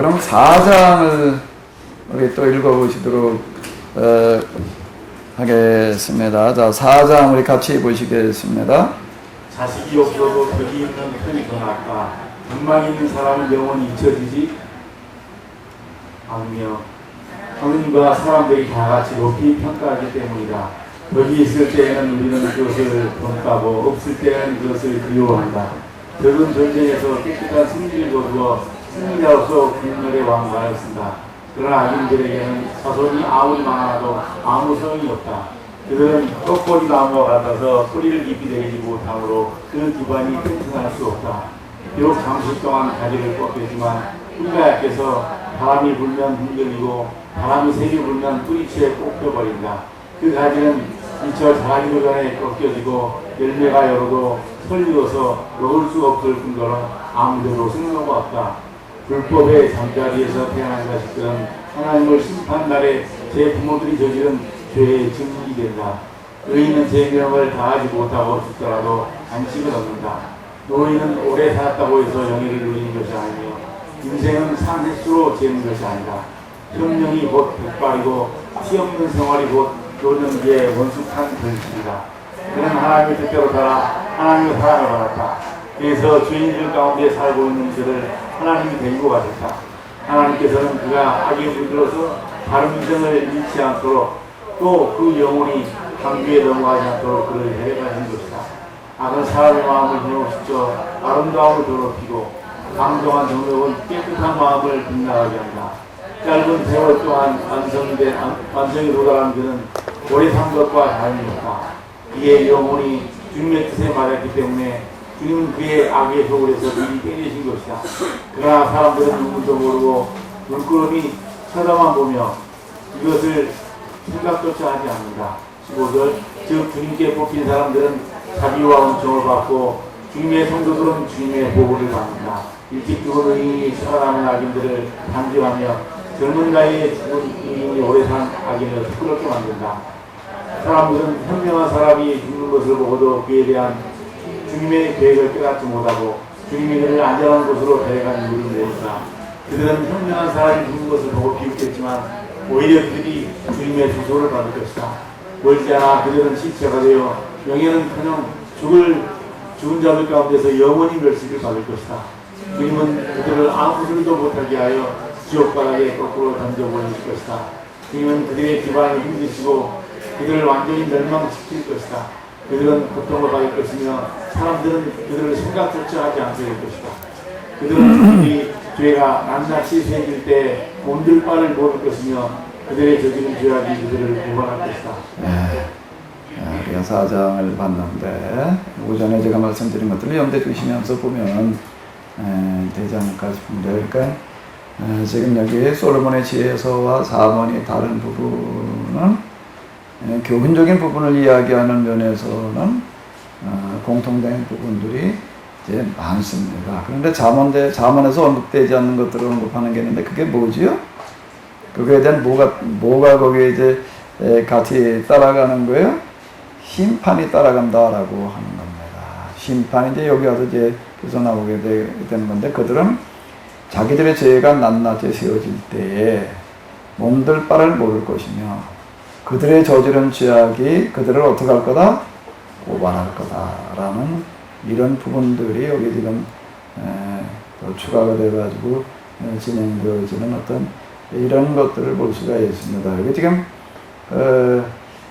그럼 4장을 우리 또 읽어보시도록 하겠습니다. 자, 4장 우리 같이 보시겠습니다. 자식이 없어도 덕이 있는 편이 더 낫다. 덕망 있는 사람은 영원히 잊혀지지 않으며 하느님과 사람들이 다 같이 높이 평가하기 때문이다. 덕이 있을 때에는 우리는 그것을 본따고 없을 때는 그것을 그리워한다. 덕은 전쟁에서 깨끗한 승리를 거두어 승리자로서 국멸의 왕가였습니다. 그러나 악인들에게는 자손이 아무리 많아도 아무 소용이 없다. 그들은 떡보리 나무와 같아서 뿌리를 깊이 내리지 못하므로 그 기반이 튼튼할 수 없다. 비록 잠시 동안 가지를 꺾이지만 뿌리가 약해서 바람이 불면 흔들리고 바람이 세게 불면 뿌리채에 꺾여버린다. 그 가지는 미처 자라기도 전에 꺾여지고 열매가 열어도 설리어서 먹을 수 없을 뿐더러 아무데도 승로가 없다. 불법의 잠자리에서 태어난 자식들은 하나님을 심판날에 제 부모들이 저지른 죄의 증인이 된다. 의인은 제 명을 다하지 못하고 죽더라도 안식을 얻는다. 노인은 오래 살았다고 해서 영예를 누리는 것이 아니며 인생은 산 횟수로 재는 것이 아니다. 현명이 곧 백발이고 티 없는 생활이 곧 노년기에 원숙한 결실이다. 그는 하나님의 뜻대로 살아 하나님의 사랑을 받았다. 그래서 죄인들 가운데 살고 있는 그를 하나님이 데리고 가셨다. 하나님께서는 그가 악에 물들어서 다른 인생을 잃지 않도록 또 그 영혼이 강주에 넘어가지 않도록 그를 데려가신 것이다. 악은 사람의 마음을 힘없이쳐 아름다움을 더럽히고 강동한 정력은 깨끗한 마음을 빛나게 한다. 짧은 세월 동안 완성이 도달한 그는 오래 산 것과 다름이 없다. 이에 영혼이 주님의 뜻에 맞았기 때문에 주님은 그의 악의 소굴에서 미리 때리신 것이다. 그러나 사람들은 누군도 모르고 눈구름이 쳐다만 보며 이것을 생각조차 하지 않는다. 15절 즉 주님께 뽑힌 사람들은 자비와 은총을 받고 주님의 성도들은 주님의 보호를 받는다. 일찍 죽은 의인이 살아남은 악인들을 단죄하며 젊은 나이에 죽은 의인이 오래 산 악인을 부끄럽게 만든다. 사람들은 현명한 사람이 죽는 것을 보고도 그에 대한 주님의 계획을 깨닫지 못하고 주님이 그를 안전한 곳으로 데려간 이유를 모른다. 그들은 현명한 사람이 죽는 것을 보고 비웃겠지만 오히려 그들이 주님의 주소를 받을 것이다. 멀지 않아 그들은 시체가 되어 영예는커녕 죽은 자들 가운데서 영원히 멸시를 받을 것이다. 주님은 그들을 아무 소리도 못하게 하여 지옥바닥에 거꾸로 던져버리실 것이다. 주님은 그들의 기반을 힘드시고 그들을 완전히 멸망시킬 것이다. 그들은 고통을 받을 것이며 사람들은 그들을 생각조차 하지 않게 될 것이다. 그들은 그들이 죄가 낱낱이 새길 때 몸둘 바를 모를 것이며 그들의 저지른 죄악이 그들을 구원할 것이다. 우리가 4장을 봤는데 오전에 제가 말씀드린 것들을 염두에 두시면서 보면 되지 않을까 싶은데, 그러니까 지금 여기 솔로몬의 지혜서와 사문이 다른 부분은 교훈적인 부분을 이야기하는 면에서는 공통된 부분들이 이제 많습니다. 그런데 잠언에서 언급되지 않는 것들을 언급하는 게 있는데 그게 뭐지요? 그거에 대한 뭐가 거기에 이제 같이 따라가는 거예요? 심판이 따라간다라고 하는 겁니다. 심판이 이제 여기 와서 이제 계속 나오게 되는 건데, 그들은 자기들의 죄가 낱낱이 세워질 때에 몸들 바를 모를 것이며 그들의 저지른 죄악이 그들을 어떻게 할 거다? 고발할 거다라는 이런 부분들이 여기 지금 또 추가가 돼가지고 진행되어지는 어떤 이런 것들을 볼 수가 있습니다. 여기 지금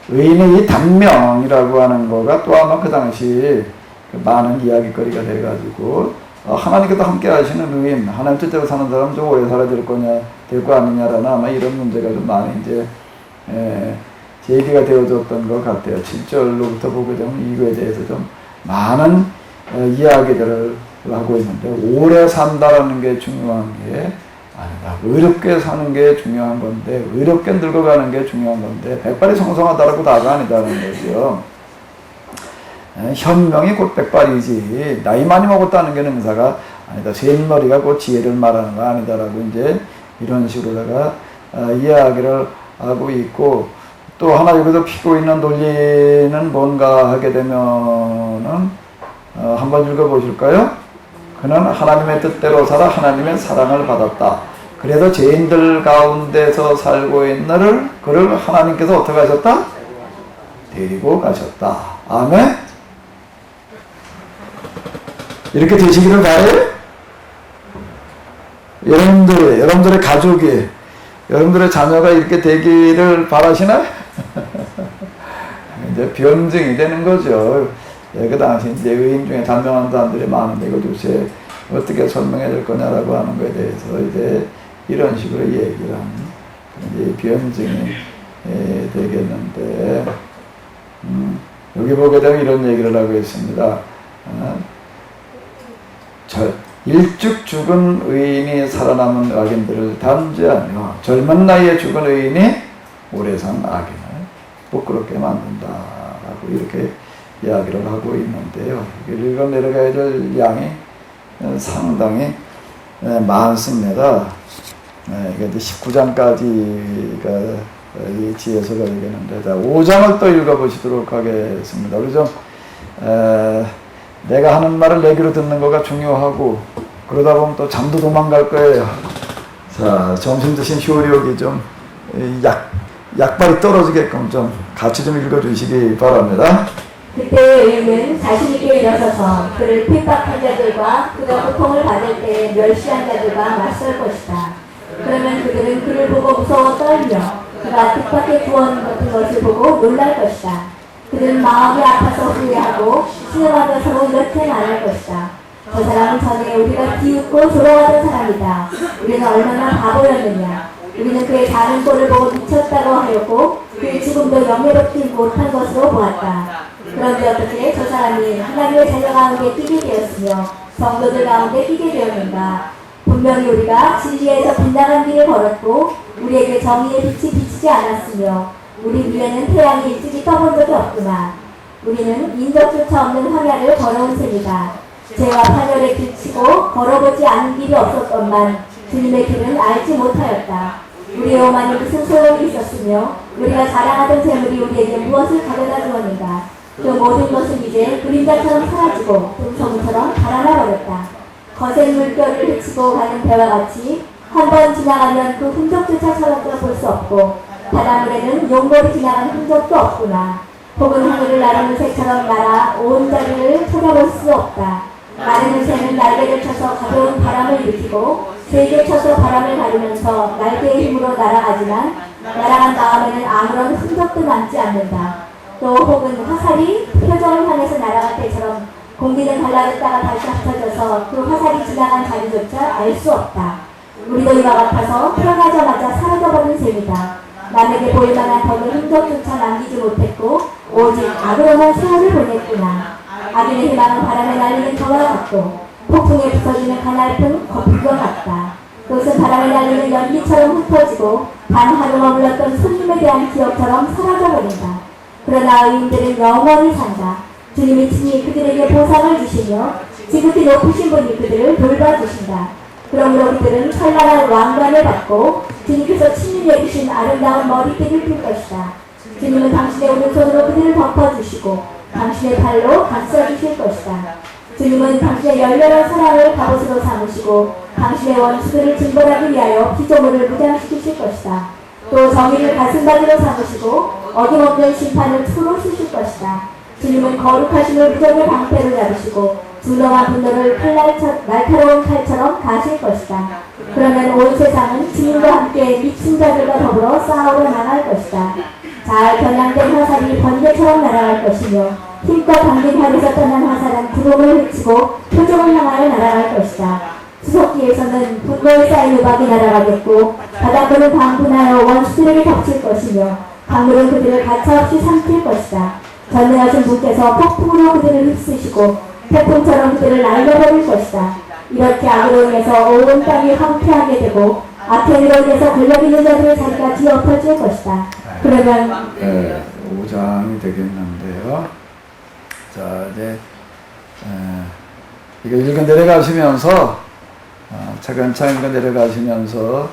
의인의 이 단명이라고 하는 거가 또 아마 그 당시 많은 이야기거리가 돼가지고 하나님께서 함께 하시는 의인, 하나님 뜻대로 사는 사람 좀 오래 살아야 될 거 아니냐라는 아마 이런 문제가 좀 많이 이제 제기가 되어졌던 것 같아요. 7절로부터 보게 되면 이거에 대해서 좀 많은 이야기들을 하고 있는데, 오래 산다라는 게 중요한 게 아니다. 의롭게 사는 게 중요한 건데, 의롭게 늙어가는 게 중요한 건데, 백발이 성성하다라고 다가 아니다는 거죠. 현명이 곧 백발이지, 나이 많이 먹었다는 게 능사가 아니다. 샘머리가 곧 지혜를 말하는 거 아니다라고 이제 이런 식으로다가 이야기를 하고 있고, 또 하나 여기서 피고 있는 논리는 뭔가 하게 되면은 한번 읽어보실까요? 그는 하나님의 뜻대로 살아 하나님의 사랑을 받았다. 그래도 죄인들 가운데서 살고 있는 그를 하나님께서 어떻게 하셨다? 데리고 가셨다. 아멘. 이렇게 되시기를 바래요. 여러분들의 가족이, 여러분들의 자녀가 이렇게 되기를 바라시나요? 이제 변증이 되는 거죠. 그 당시 이제 의인 중에 단명한 사람들이 많은데 이거 도대체 어떻게 설명해 줄 거냐라고 하는 거에 대해서 이제 이런 식으로 얘기를 하는 이제 변증이 되겠는데, 여기 보게 되면 이런 얘기를 하고 있습니다. 일찍 죽은 의인이 살아남은 악인들을 단죄하며 젊은 나이에 죽은 의인이 오래 산 악인을 부끄럽게 만든다라고 이렇게 이야기를 하고 있는데요. 읽어 내려가야 될 양이 상당히 많습니다. 이게 19장까지가 이 지혜서가 되겠는데, 5장을 또 읽어보시도록 하겠습니다. 우리 좀 내가 하는 말을 내 귀로 듣는 거가 중요하고, 그러다 보면 또 잠도 도망갈 거예요. 자, 점심 드신 효력이 좀 약발이 떨어지게끔 좀 같이 좀 읽어주시기 바랍니다. 그때 의인은 자신있게 일어서서 그를 핍박한 자들과 그가 고통을 받을 때 멸시한 자들과 맞설 것이다. 그러면 그들은 그를 보고 무서워 떨며 그가 뜻밖의 구원 같은 것을 보고 놀랄 것이다. 그들은 마음이 아파서 후회하고 신음하며 서로 이렇게 말할 것이다. 저 사람은 전에 우리가 비웃고 조롱하던 사람이다. 우리는 얼마나 바보였느냐. 우리는 그의 다른 꼴을 보고 미쳤다고 하였고 그의 죽음도 영예롭지 못한 것으로 보았다. 그런데 어떻게 저 사람이 하나님의 자녀 가운데 뛰게 되었으며 성도들 가운데 뛰게 되었는가. 분명히 우리가 진리에서 빗나간 길을 걸었고 우리에게 정의의 빛이 비치지 않았으며 우리 위에는 태양이 일찍이 떠본 적이 없구나. 우리는 인적조차 없는 황야를 걸어온 셈이다. 죄와 파멸에 그치고 걸어보지 않은 길이 없었건만 주님의 길은 알지 못하였다. 우리의 오만이 무슨 소용이 있었으며 우리가 자랑하던 재물이 우리에게 무엇을 가져다 주었는가. 그 모든 것은 이제 그림자처럼 사라지고 dum성처럼 달아나 버렸다. 거센 물결을 헤치고 가는 배와 같이 한 번 지나가면 그 흔적조차 찾아볼 수 없고 바닷물에는 용골이 지나간 흔적도 없구나. 혹은 하늘을 나르는 새처럼 날아 온 자리를 찾아볼 수 없다. 나르는 새는 날개를 쳐서 가벼운 바람을 일으키고 세게 쳐서 바람을 가르면서 날개의 힘으로 날아가지만 날아간 다음에는 아무런 흔적도 남지 않는다. 또 혹은 화살이 표적을 향해서 날아갈 때처럼 공기는 갈라졌다가 다시 합쳐져서 그 화살이 지나간 자리조차 알 수 없다. 우리도 이와 같아서 태어나자마자 사라져버린 셈이다. 남에게 보일 만한 덕을 흔적조차 남기지 못했고 오직 악으로만 세월을 보냈구나. 악인의 희망은 바람에 날리는 저와 같고 폭풍에 부서지는 가냘픈 거품과 같다. 그것은 바람에 날리는 연기처럼 흩어지고 단 하루 머물렀던 손님에 대한 기억처럼 사라져버린다. 그러나 의인들은 영원히 산다. 주님이 친히 그들에게 보상을 주시며 지극히 높으신 분이 그들을 돌봐주신다. 그러므로 그들은 찬란한 왕관을 받고 주님께서 친히 내주신 아름다운 머리띠를 필 것이다. 주님은 당신의 오른손으로 그들을 덮어주시고 당신의 팔로 감싸주실 것이다. 주님은 당신의 열렬한 사랑을 갑옷으로 삼으시고 당신의 원수들을 징벌하기 위하여 피조물을 무장시키실 것이다. 또 정의를 가슴바지로 삼으시고 어김없는 심판을 풀로 쓰실 것이다. 주님은 거룩하심을 무정의 방패로 잡으시고 준엄한 분노를 날카로운 칼처럼 가실 것이다. 그러면 온 세상은 주님과 함께 미친 자들과 더불어 싸우러 나갈 것이다. 잘 겨냥된 화살이 번개처럼 날아갈 것이며 힘껏 당긴 활에서 떠난 화살은 구름을 헤치고 표적을 향하여 날아갈 것이다. 수석기에서는 분노에 쌓인 우박이 날아가겠고 바닷물은 방분하여 원수들에게 덮칠 것이며 강물은 그들을 가차없이 삼킬 것이다. 전능하신 분께서 폭풍으로 그들을 휩쓰시고 태풍처럼 그들을 날려버릴 것이다. 이렇게 악으로 인해서 온 땅이 황폐하게 되고 악행으로 인해서 권력 있는 자들의 자리가 뒤엎어질 것이다. 그러면 5장이 되겠는데요. 자, 이제 이거 읽어 내려가시면서 차근차근 읽어 내려가시면서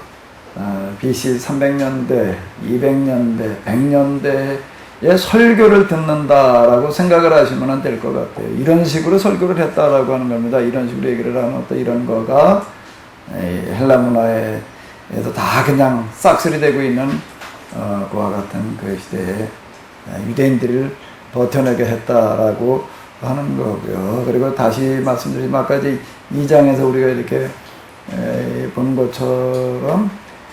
BC 300년대, 200년대, 100년대의 설교를 듣는다라고 생각을 하시면 될 것 같아요. 이런 식으로 설교를 했다라고 하는 겁니다. 이런 식으로 얘기를 하면 또 이런 거가 헬라 문화의 에도 다 그냥 싹쓸이 되고 있는 그와 같은 그 시대에 유대인들을 버텨내게 했다라고 하는 거고요. 그리고 다시 말씀드리면 아까 이제 2장에서 우리가 이렇게 본 것처럼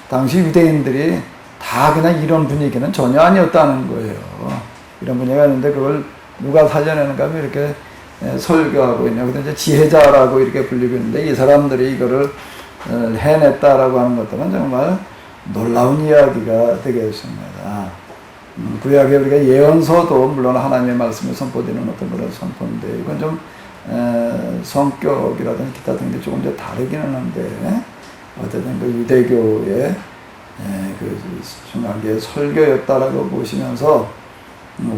당시 유대인들이 다 그냥 이런 분위기는 전혀 아니었다는 거예요. 이런 분위기가 있는데 그걸 누가 살려내는가 하면 이렇게 설교하고 있냐. 근데 이제 지혜자라고 이렇게 불리고 있는데 이 사람들이 이거를 해냈다라고 하는 것들은 정말 놀라운 이야기가 되겠습니다. 구약에 우리가 예언서도 물론 하나님의 말씀을 선포되는 어떤 그런 선포인데 이건 좀 성격이라든지 기타 등등 조금 더 다르기는 한데 어쨌든 그 유대교의 그 중앙계 설교였다라고 보시면서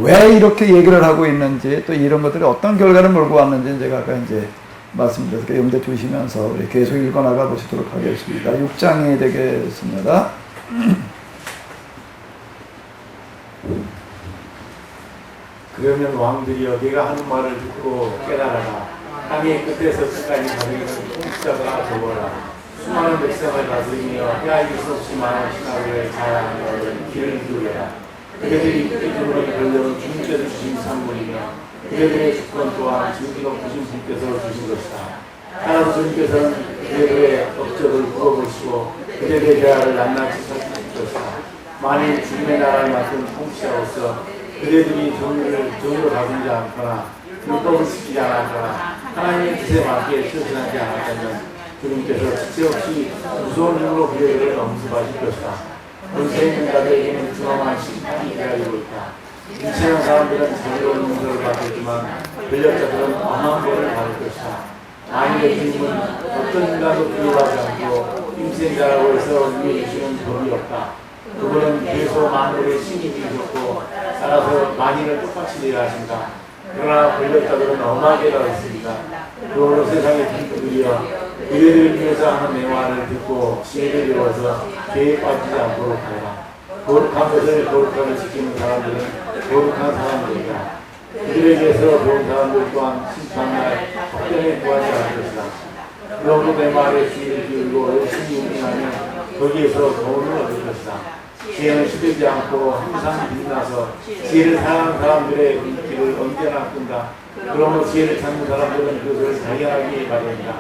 왜 이렇게 얘기를 하고 있는지 또 이런 것들이 어떤 결과를 몰고 왔는지 제가 아까 이제 말씀드려서 염두에 두시면서 우리 계속 읽어나가 보시도록 하겠습니다. 6장이 되겠습니다. 그러면 왕들이여 네가 하는 말을 듣고 깨달아라. 땅의 끝에서 끝까지 가리는 통치자가 되어라. 수많은 백성을 다스리며 헤아릴 수 없이 많은 신하들을 자랑하며 길을 기울여라. 그들이 끝으로 걸려온 주님께서 주신 산물이며 그들의 주권 또한 지극히 높으신 분께서 주신 것이다. 따라서 주님께서는 그들의 업적을 굽어보시고 그들의 대화를 낱낱이 살피실 것이다. 만일 주님의 나라를 맡은 통치자로서 그들이 정의로 다스리지 않거나 율법을 지키지 않았거나 하나님의 뜻에 맞게 실천하지 않았다면 주님께서 지체없이 무서운 힘으로 그들을 엄습하실 것이다. 권세 있는 자들에게는 중함한 심판이 기다리고 있다. 인체한 사람들은 자유로운 용서를 받겠지만 권력자들은 엄한 벌을 받을 것이다. 만일의 주님은 어떤 인간도 두려워하지 않고 힘센자라고 해서 위에 주시는 법이 없다. 그분은 계속 만물의 신임이셨고 따라서 만인을 똑같이 대하신다. 그러나 권력자들은 엄하게 다했습니다. 그러므로 세상의 분들이여 그들을 위해서 하는 맹화를 듣고 지혜를 배워서 죄에 빠지지 않도록 하라. 거룩한 것을 거룩함을 지키는 사람들은 거룩한 사람들이다. 그들에게서 배운 사람들 또한 심판날 확전에 구하지 않을 것이다. 그러므로 내 말에 주의를 기울이고 열심히 운행하면 거기에서 도움을 얻을 것이다. 지혜는 시들지 않고 항상 빛나서 지혜를 사랑하는 사람들의 눈길을 언제나 끈다. 그러므로 지혜를 찾는 사람들은 그것을 발견하기 마련이다.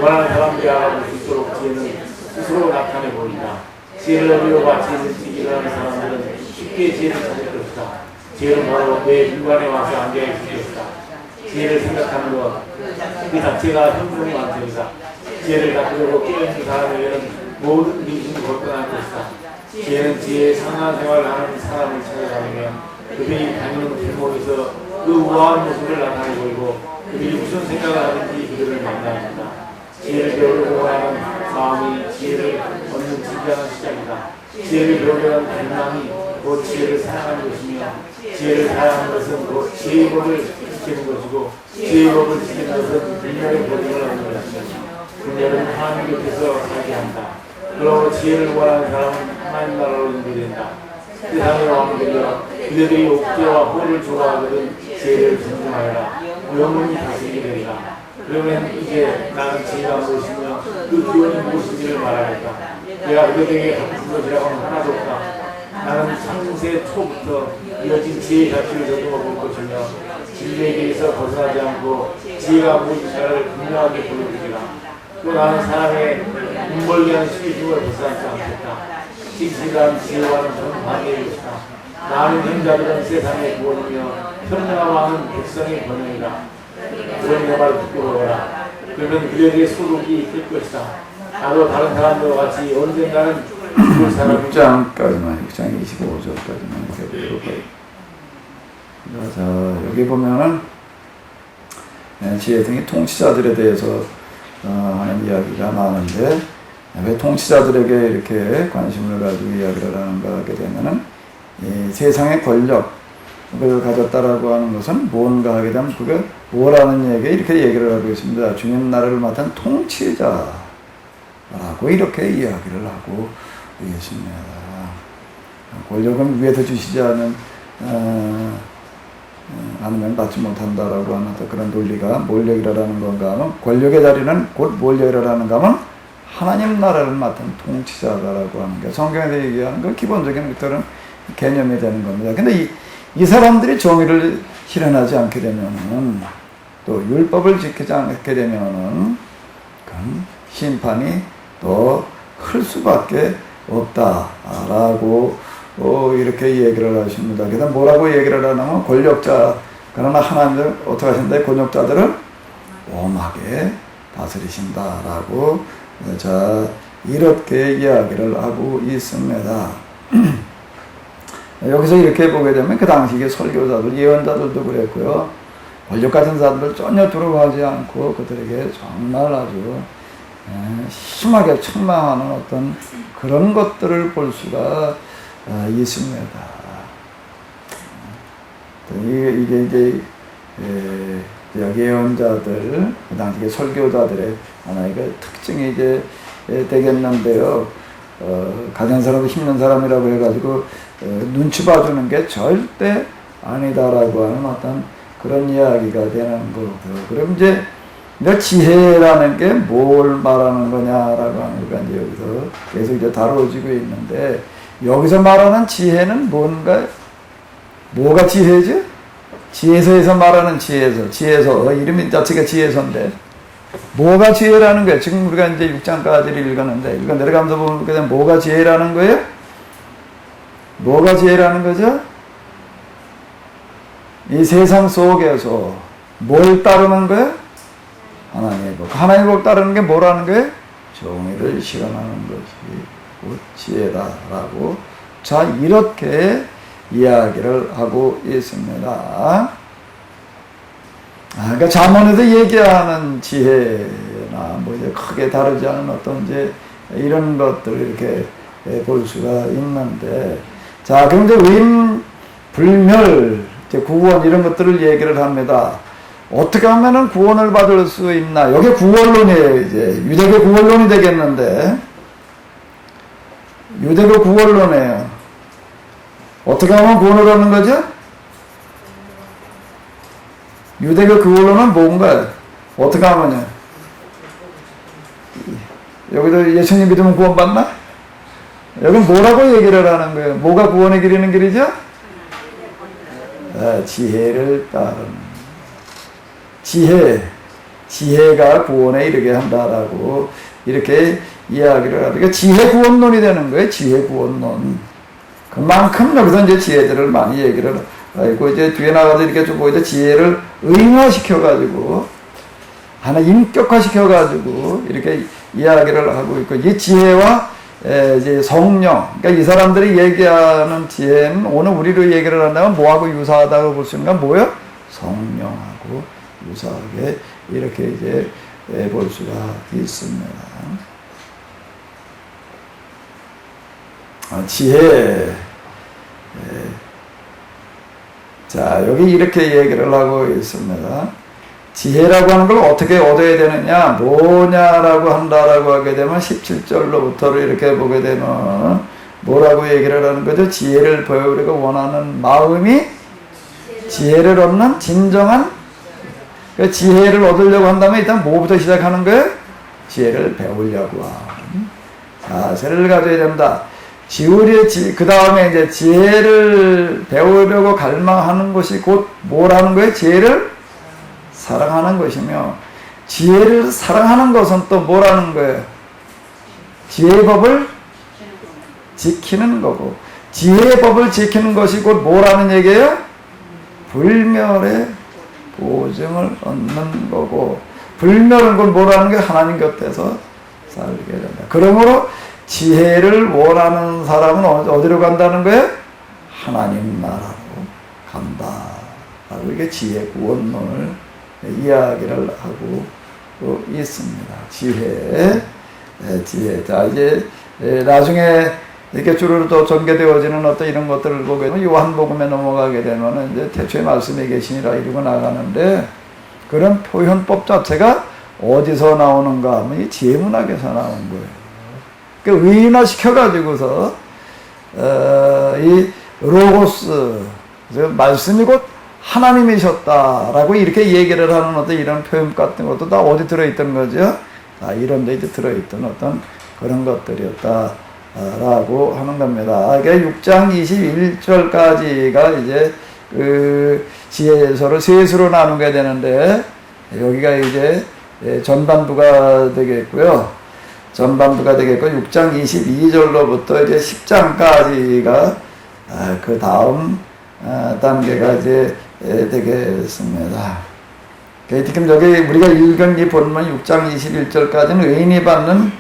원하는 사람들이 알아볼 수 있도록 지혜는 스스로 나타내 보인다. 지혜를 얻으려 바치 있는 일하는 사람들은 쉽게 지혜를 찾을 것이다. 지혜는 바로 내 물관에 와서 앉아 있을 것이다. 지혜를 생각하는 것, 그 자체가 현존의 완성이다. 지혜를 갖추려고 깨어있는 사람에게는 모든 민심이 거뜬할 것이다. 지혜는 지혜의 상한 생활을 하는 사람을 찾아다니면 그들이 다니는 길목에서 그 우아한 모습을 나타내 보이고 그들이 무슨 생각을 하는지 그들을 만납니다. 지혜를 배우려고 하는 마음이 지혜를 얻는 진정한 시작이다. 지혜를 배우려는 갈망이 곧 지혜를 사랑하는 것이며 지혜를 사랑하는 것은 곧 지혜의 법을 지키는 것이고 지혜의 법을 지키는 것은 분명의 법을 얻는 것이며 분명은 하나님 곁에서 살게 한다. 그러므로 지혜를 원하는 사람은 하나님 나라로 인도된다. 세상의 왕들이여 그들이 옥죄와 호를 좋아하거든 지혜를 존중하여라. 영원히 다스리게 되리라. 그러면 이제 나는 지혜가 무엇이며 그 기원이 무엇인지를 말하겠다. 내가 그들에게 갚은 것이라고는 하나도 없다. 나는 창세 초부터 이어진 지혜의 가치를 더듬어 볼 것이며 진리의 길에서 벗어나지 않고 지혜가 무엇인가를 분명하게 보여주리라. 또 나는 사람의 눈벌게 하는 시기중을 벗어나지 않겠다. 씩씩한 지혜와는 정반대의 것이다. 나는 현자들은 세상의 구원이며 현명한 왕은 백성의 번영이다. 그러니 내 말을 듣고 보거라. 그러면 그들에게 소득이 될 것이다. 나도 다른 사람들과 같이 언젠가는 죽을 사람이 6장까지만 6장 25절까지만 해보도록 하겠습니다. 자, 여기 보면은 지혜 등의 통치자들에 대해서 하는 이야기가 많은데 왜 통치자들에게 이렇게 관심을 가지고 이야기를 하는가 하게 되면은 이 세상의 권력을 가졌다라고 하는 것은 뭔가 하게 되면 그게 뭐라는 얘기 이렇게 얘기를 하고 있습니다. 주님 나라를 맡은 통치자라고 이렇게 이야기를 하고 있습니다. 권력은 위에서 주시지 않으면 받지 못한다라고 하는 그런 논리가 뭘 얘기를 하는 건가 하면 권력의 자리는 곧 뭘 얘기를 하는가 하면 하나님 나라를 맡은 통치자다라고 하는 게 성경에서 얘기하는 그 기본적인 그런 개념이 되는 겁니다. 근데 이 사람들이 정의를 실현하지 않게 되면은 또 율법을 지키지 않게 되면은 그런 심판이 더 클 수밖에 없다라고 이렇게 얘기를 하십니다. 그래서 뭐라고 얘기를 하냐면 권력자 그러나 하나님을 어떻게 하신다? 권력자들을 엄하게 다스리신다라고 자 이렇게 이야기를 하고 있습니다. 여기서 이렇게 보게 되면 그 당시에 설교자들, 예언자들도 그랬고요. 권력 가진 사람들 전혀 두려워하지 않고 그들에게 정말 아주 심하게 책망하는 어떤 그런 것들을 볼 수가 있습니다. 이게 이제 예언자들, 그 당시에 설교자들의 하나의 그 특징이 이제 되겠는데요. 가진 사람도 힘든 사람이라고 해가지고 눈치 봐주는 게 절대 아니다라고 하는 어떤 그런 이야기가 되는 거고요. 그럼 이제 지혜라는 게 뭘 말하는 거냐라고 하는 거 이제 여기서 계속 이제 다뤄지고 있는데 여기서 말하는 지혜는 뭔가 뭐가 지혜지? 지혜서에서 말하는 지혜서 이름이 자체가 지혜서인데 뭐가 지혜라는 거예요? 지금 우리가 이제 6장까지를 읽었는데 이거 내려가면서 보면 뭐가 지혜라는 거예요? 뭐가 지혜라는 거죠? 이 세상 속에서 뭘 따르는 거예요? 하나님의 법. 하나님의 법 따르는 게 뭐라는 거예요? 정의를 실현하는 것이 곧 지혜다라고 자 이렇게 이야기를 하고 있습니다. 그러니까 잠언에서 얘기하는 지혜나 뭐 이제 크게 다르지 않은 어떤 이제 이런 것들을 이렇게 볼 수가 있는데 자 그럼 이제 의인 불멸 이제 구원 이런 것들을 얘기를 합니다. 어떻게 하면은 구원을 받을 수 있나? 여기 구원론이에요, 이제. 유대교 구원론이 되겠는데. 유대교 구원론이에요. 어떻게 하면 구원을 얻는 거죠? 유대교 구원론은 뭔가요? 어떻게 하면요? 여기도 예수님 믿으면 구원받나? 여긴 뭐라고 얘기를 하는 거예요? 뭐가 구원의 길이는 길이죠? 지혜를 따르는. 지혜가 구원에 이르게 한다라고 이렇게 이야기를 하니까 지혜 구원론이 되는 거예요. 지혜 구원론. 그만큼 여기서 이제 지혜들을 많이 얘기를 하고 이제 뒤에 나가서 이렇게 좀 보이죠. 지혜를 의인화시켜가지고 하나 인격화시켜가지고 이렇게 이야기를 하고 있고 이 지혜와 이제 성령. 그러니까 이 사람들이 얘기하는 지혜는 오늘 우리로 얘기를 한다면 뭐하고 유사하다고 볼 수 있는 건 뭐예요? 성령하고 유사하게 이렇게 이제 볼 수가 있습니다. 지혜. 자, 여기 이렇게 얘기를 하고 있습니다. 지혜라고 하는 걸 어떻게 얻어야 되느냐, 뭐냐라고 한다라고 하게 되면 17절로부터를 이렇게 보게 되면 뭐라고 얘기를 하는 거죠? 지혜를 배우려고 원하는 마음이 지혜를 얻는 진정한 그러니까 지혜를 얻으려고 한다면 일단 뭐부터 시작하는 거예요? 지혜를 배우려고 하는 자세를 가져야 된다. 그 다음에 이제 지혜를 배우려고 갈망하는 것이 곧 뭐라는 거예요? 지혜를 사랑하는 것이며 지혜를 사랑하는 것은 또 뭐라는 거예요? 지혜의 법을 지키는 거고 지혜의 법을 지키는 것이 곧 뭐라는 얘기예요? 불멸의 보증을 얻는 거고 불멸은 곧 뭐라는 게 하나님 곁에서 살게 된다. 그러므로 지혜를 원하는 사람은 어디로 간다는 거예요? 하나님 나라로 간다. 이게 지혜 구원론을 이야기를 하고 있습니다. 지혜. 자, 이제 나중에 이렇게 주로 또 전개되어지는 어떤 이런 것들을 보게 되면 요한복음에 넘어가게 되면 이제 태초에 말씀에 계시니라 이러고 나가는데 그런 표현법 자체가 어디서 나오는가 하면 이 지혜문학에서 나온 거예요. 그 의인화 시켜가지고서 이 로고스 말씀이 곧 하나님이셨다라고 이렇게 얘기를 하는 어떤 이런 표현 같은 것도 다 어디 들어있던 거죠? 이런 데 이제 들어있던 어떤 그런 것들이었다. 라고 하는 겁니다. 이게 6장 21절까지가 이제 그 지혜서를 셋으로 나누게 되는데, 여기가 이제 전반부가 되겠고요. 전반부가 되겠고, 6장 22절로부터 이제 10장까지가 그 다음 단계가 이제 되겠습니다. 지금 저기 우리가 읽은 이 본문 6장 21절까지는 의인이 받는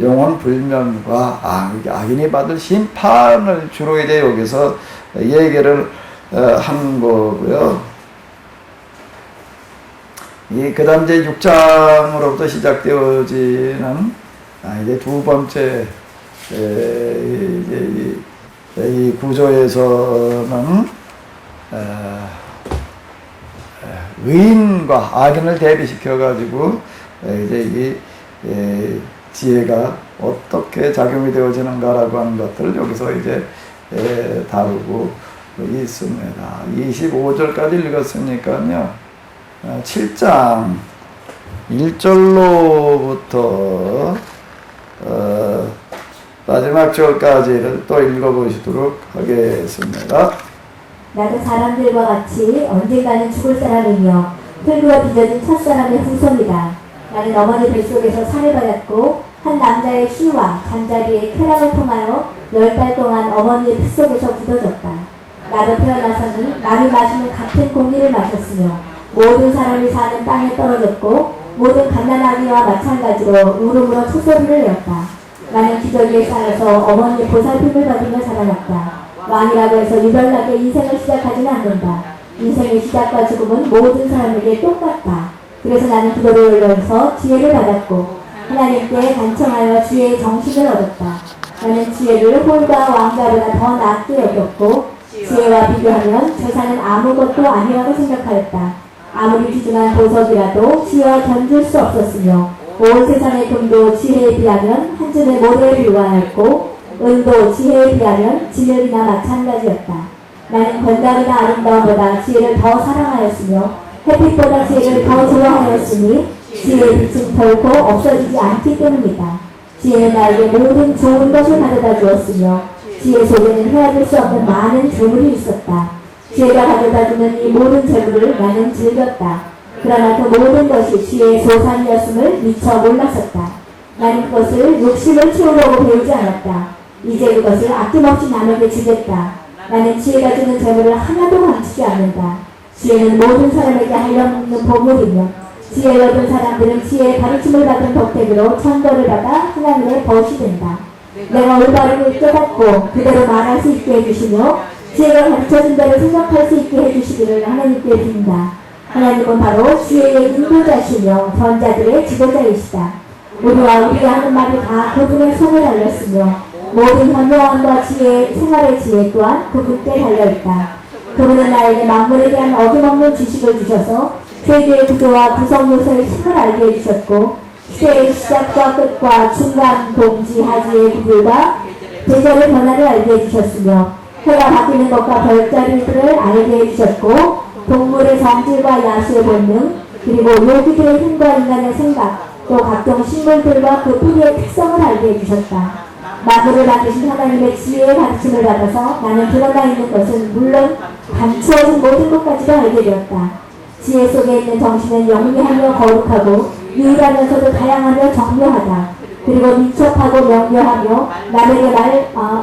영혼 불면과 악인이 받을 심판을 주로 이제 여기서 얘기를 한 거고요. 그 다음 이제 6장으로부터 시작되어지는 이제 두 번째 이제 이 구조에서는 의인과 악인을 대비시켜 가지고 이제 이 지혜가 어떻게 작용이 되어지는가라고 하는 것들을 여기서 이제 다루고 있습니다. 25절까지 읽었으니까요. 7장 1절로부터 마지막 절까지를 또 읽어보시도록 하겠습니다. 나도 사람들과 같이 언젠가는 죽을 사람이며 흙으로 빚어진 첫사람의 후손이다. 나는 어머니 뱃속에서 살을 받았고 한 남자의 시와 잔자리의 쾌락을 통하여 10달 동안 어머니의 뱃속에서 굳어졌다. 나도 태어나서는 남이 마시는 같은 공기를 마셨으며 모든 사람이 사는 땅에 떨어졌고 모든 갓난아기와 마찬가지로 울음으로 초소리를 내었다. 나는 기저귀에 쌓여서 어머니의 보살핌을 받으며 자라났다. 왕이라고 해서 유별나게 인생을 시작하지는 않는다. 인생의 시작과 죽음은 모든 사람에게 똑같다. 그래서 나는 기도를 올려서 지혜를 받았고 하나님께 간청하여 지혜의 정신을 얻었다. 나는 지혜를 홀과 왕자보다 더 낮게 여겼고 지혜와 비교하면 재산은 아무것도 아니라고 생각하였다. 아무리 귀중한 보석이라도 지혜와 견줄 수 없었으며 온 세상의 금도 지혜에 비하면 한 줌의 모래에 불과하였고 은도 지혜에 비하면 진흙이나 마찬가지였다. 나는 건강이나 아름다움보다 지혜를 더 사랑하였으며 햇빛보다 지혜를 더 좋아하였으니 지혜의 빛은 결코 없어지지 않기 때문이다. 지혜는 나에게 모든 좋은 것을 가져다 주었으며 지혜 속에는 헤아릴 수 없는 많은 재물이 있었다. 지혜가 가져다 주는 이 모든 재물을 나는 즐겼다. 그러나 그 모든 것이 지혜의 소산이었음을 미처 몰랐었다. 나는 그것을 욕심을 채우려고 배우지 않았다. 이제 그것을 아낌없이 남에게 주겠다. 나는 지혜가 주는 재물을 하나도 감추지 않는다. 지혜는 모든 사람에게 하려는 보물이며 지혜를 얻은 사람들은 지혜의 가르침을 받은 덕택으로 천벌을 받아 하나님의 벗이 된다. 내가 올바르게 깨닫고 그대로 말할 수 있게 해주시며 지혜가 가르쳐준 대로 생각할 수 있게 해주시기를 하나님께 빈다. 하나님은 바로 지혜의 인도자시며 전자들의 지도자이시다. 우리와 우리가 하는 말이 다 그분의 손에 달렸으며 모든 현명함과 지혜, 생활의 지혜 또한 그분께 달려있다. 그분은 나에게 만물에 대한 어김없는 지식을 주셔서 세계의 구조와 구성 요소의 힘을 알게 해주셨고 시대의 시작과 끝과 중간, 동지, 하지의 구별과 계절의 변화를 알게 해주셨으며 해가 바뀌는 것과 별자리들을 알게 해주셨고 동물의 성질과 야수의 본능 그리고 요기들의 힘과 인간의 생각 또 각종 식물들과 그 뿌리의 특성을 알게 해주셨다. 만물을 만드신 하나님의 지혜의 가르침을 받아서 나는 드러나 있는 것은 물론 감추어진 모든 것까지도 알게 되었다. 지혜 속에 있는 정신은 영리하며 거룩하고 유일하면서도 다양하며 정교하다. 그리고 민첩하고 명료하며 남에게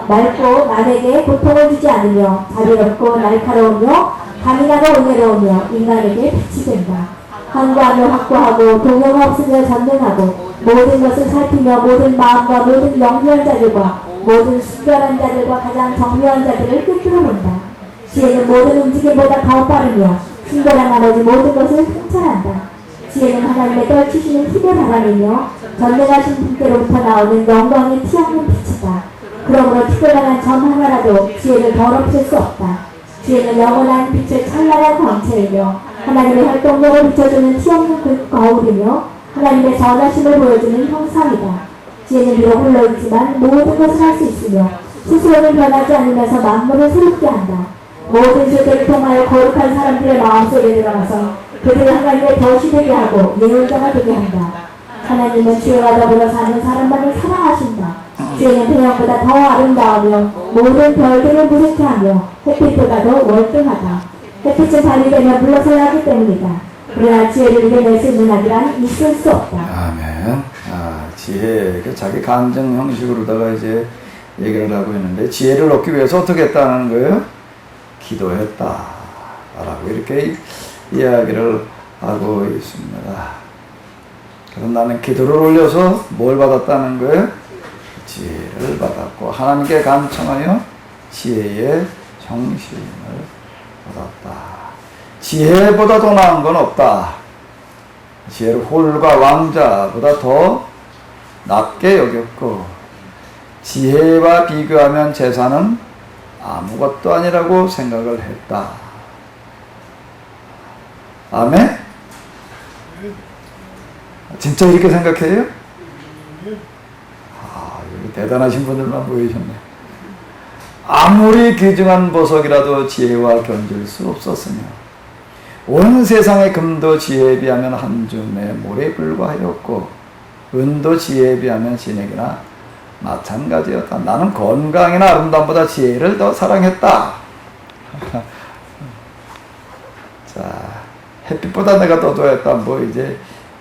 맑고 남에게 고통을 주지 않으며 자비롭고 날카로우며 강인하고 은혜로우며 인간에게 빛이 된다. 한구하며 확고하고 동용 없으며 전능하고 모든 것을 살피며 모든 마음과 모든 영리한 자들과 모든 순결한 자들과 가장 정묘한 자들을 꿰뚫어 본다. 지혜는 모든 움직임보다 더 빠르며 순결한 나머지 모든 것을 통찰한다. 지혜는 하나님의 떨치시는 힘의 바람이며 전능하신 분께로부터 나오는 영광의 티없는 빛이다. 그러므로 특별한 점 하나라도 지혜를 더럽힐 수 없다. 지혜는 영원한 빛의 찬란한 광채이며 하나님의 활동력을 비춰주는 티없는 그 거울이며 하나님의 전하심을 보여주는 형상이다. 지혜는 비록 홀로있지만 모든 것을 할 수 있으며 스스로는 변하지 않으면서 만물을 새롭게 한다. 모든 세계를 통하여 거룩한 사람들의 마음속에 들어가서 그들을 하나님의 벗이 되게 하고 예언자가 되게 한다. 하나님은 주와 더불어 사는 사람만을 사랑하신다. 주에는 태양보다 더 아름다우며 모든 별들을 무색케 하며 햇빛보다도 월등하다. 햇빛은 밤이 되면 물러서야 하기 때문이다. 그러나 지혜를 이겨낼 수 있는 아기란 있을 수 없다. 아멘. 지혜, 자기 감정 형식으로다가 이제 얘기를 하고 있는데, 지혜를 얻기 위해서 어떻게 했다는 거예요? 기도했다. 라고 이렇게 이야기를 하고 있습니다. 그래서 나는 기도를 올려서 뭘 받았다는 거예요? 지혜를 받았고, 하나님께 간청하여 지혜의 정신을 받았다. 지혜보다 더 나은 건 없다. 지혜를 홀과 왕자보다 더 낮게 여겼고, 지혜와 비교하면 재산은 아무것도 아니라고 생각을 했다. 아멘? 진짜 이렇게 생각해요? 여기 대단하신 분들만 보이셨네. 아무리 귀중한 보석이라도 지혜와 견줄 수 없었으며, 온 세상의 금도 지혜에 비하면 한 줌의 모래에 불과하였고, 은도 지혜에 비하면 진액이나 마찬가지였다. 나는 건강이나 아름다움보다 지혜를 더 사랑했다. 자, 햇빛보다 내가 더 좋아했다. 이제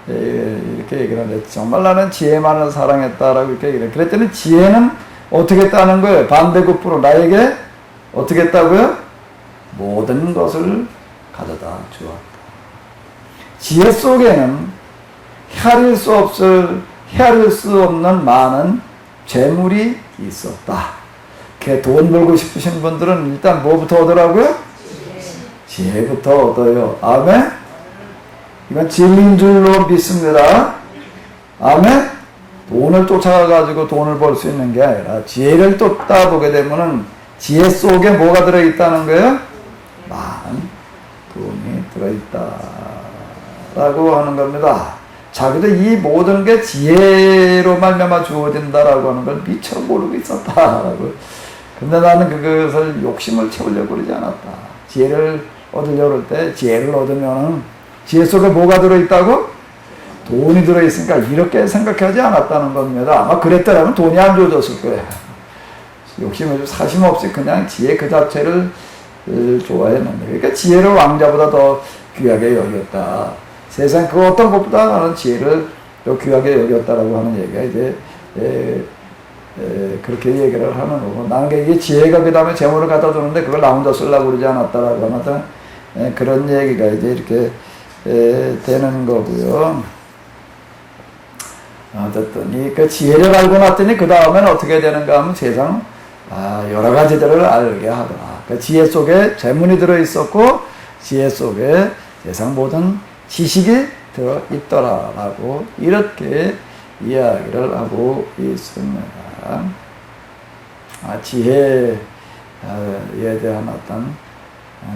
이렇게 얘기를 하는데, 정말 나는 지혜만을 사랑했다라고 이렇게 얘기를 해요. 그랬더니 지혜는 어떻게 했다는 거예요? 반대급부로 나에게 어떻게 했다고요? 모든 것을 가져다 주었다. 지혜 속에는 헤아릴 수 없는 많은 재물이 있었다. 돈 벌고 싶으신 분들은 일단 뭐부터 얻으라고요? 지혜부터 얻어요. 아멘? 이건 진리인 줄로 믿습니다. 아멘? 돈을 쫓아가가지고 돈을 벌 수 있는 게 아니라 지혜를 쫓다 보게 되면은 지혜 속에 뭐가 들어있다는 거예요? 많은 돈이 들어있다라고 하는 겁니다. 자기도 이 모든 게 지혜로 말미암아 주어진다라고 하는 걸 미처 모르고 있었다라고. 근데 나는 그것을 욕심을 채우려고 그러지 않았다. 지혜를 얻으려고 할 때 지혜를 얻으면은 지혜 속에 뭐가 들어있다고? 돈이 들어있으니까 이렇게 생각하지 않았다는 겁니다. 아마 그랬더라면 돈이 안 주어졌을 거예요. 욕심을 사심 없이 그냥 지혜 그 자체를 좋아했는데, 그러니까 지혜를 왕자보다 더 귀하게 여겼다. 세상 그 어떤 것보다 나는 지혜를 더 귀하게 여겼다라고 하는 얘기가 이제 그렇게 얘기를 하는 거고, 나는 이게 지혜가 그 다음에 재물을 갖다 주는데 그걸 나 혼자 쓰려고 그러지 않았다라고 하는 어떤 그런 얘기가 이제 이렇게 되는 거고요. 어쨌든 그 지혜를 알고 났더니 그 다음에는 어떻게 되는가 하면 세상 여러 가지들을 알게 하더라. 그 지혜 속에 재물이 들어있었고, 지혜 속에 세상 모든 지식이 들어있더라라고 이렇게 이야기를 하고 있습니다. 지혜에 대한 어떤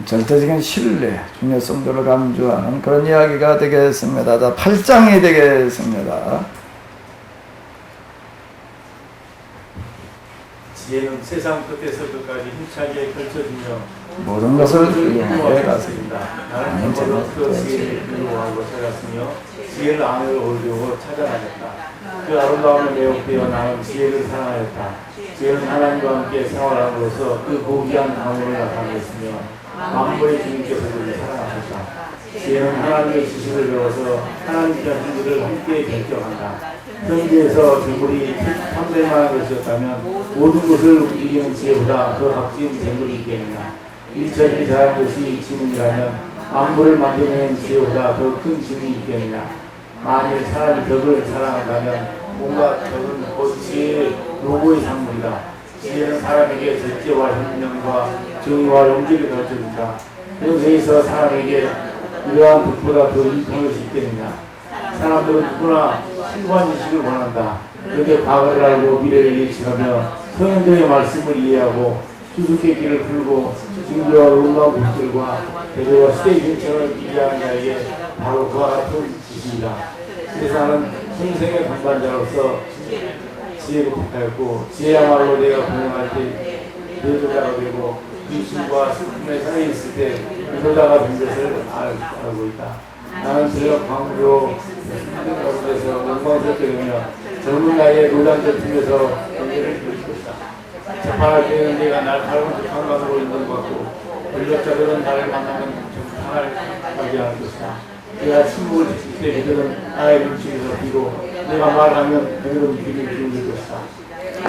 절대적인 신뢰, 중요성들을 강조하는 그런 이야기가 되겠습니다. 자, 8장이 되겠습니다. 지혜는 세상 끝에서 끝까지 힘차게 펼쳐지며 모든 것을 이용해 갔습니다. 나는 저로부터 지혜를 필요하고 찾았으며 지혜를 안으로 올리고 찾아다녔다. 그 아름다움을 매혹되어 나는 지혜를 사랑하였다. 지혜는 하나님과 함께 생활함으로써 그 고귀한 강물을 나타냈으며 만물의 주님께서 그를 사랑하셨다. 지혜는 하나님의 지식을 배워서 하나님께 하신 일을 함께 결정한다. 현지에서 재물이 탐대만한 것이었다면 모든 것을 움직이는 지혜보다 더 값진 재물이 있겠느냐. 일천이 자란 것이 지능이라면 만물을 만드는 지혜보다 더 큰 지능이 있겠느냐. 만일 사람이 덕을 사랑한다면 온갖 덕은 곧 지혜의 로고의 산물이다. 지혜는 사람에게 절제와 현명과 정의와 용기를 가르쳐준다. 현세에서 사람에게 이러한 덕보다 더 이평할 수 있겠느냐. 사람들은 누구나 신관 지식을 원한다. 그런데 과거를 알고 미래를 예측하며 성현들의 말씀을 이해하고 수수께끼를 풀고 징조와 놀라운 것들과 대조와 시대의 현천을 이해하는 자에게 바로 그와 같은 지식이다. 세상은 평생의 강반자로서 지혜를 택하였고, 지혜야말로 내가 공연할 때 대조자가 되고 귀신과 슬픔에 사이에 있을 때 대조자가 된 것을 알고 있다. 나는 저녁 광주로 힘든 가운데서 영광스럽게 되며 젊은 나이에 노단들 중에서 경계를 이룰 것이다. 재판할 때는 내가 날카로운 재판관으로 있는 것 같고 권력자들은 나를 만나면 정상을 맞이하는 것이다. 내가 침묵을 지킬 때 그들은 나의 눈치에서 비고 내가 말하면 그들은 귀를 기울일 것이다.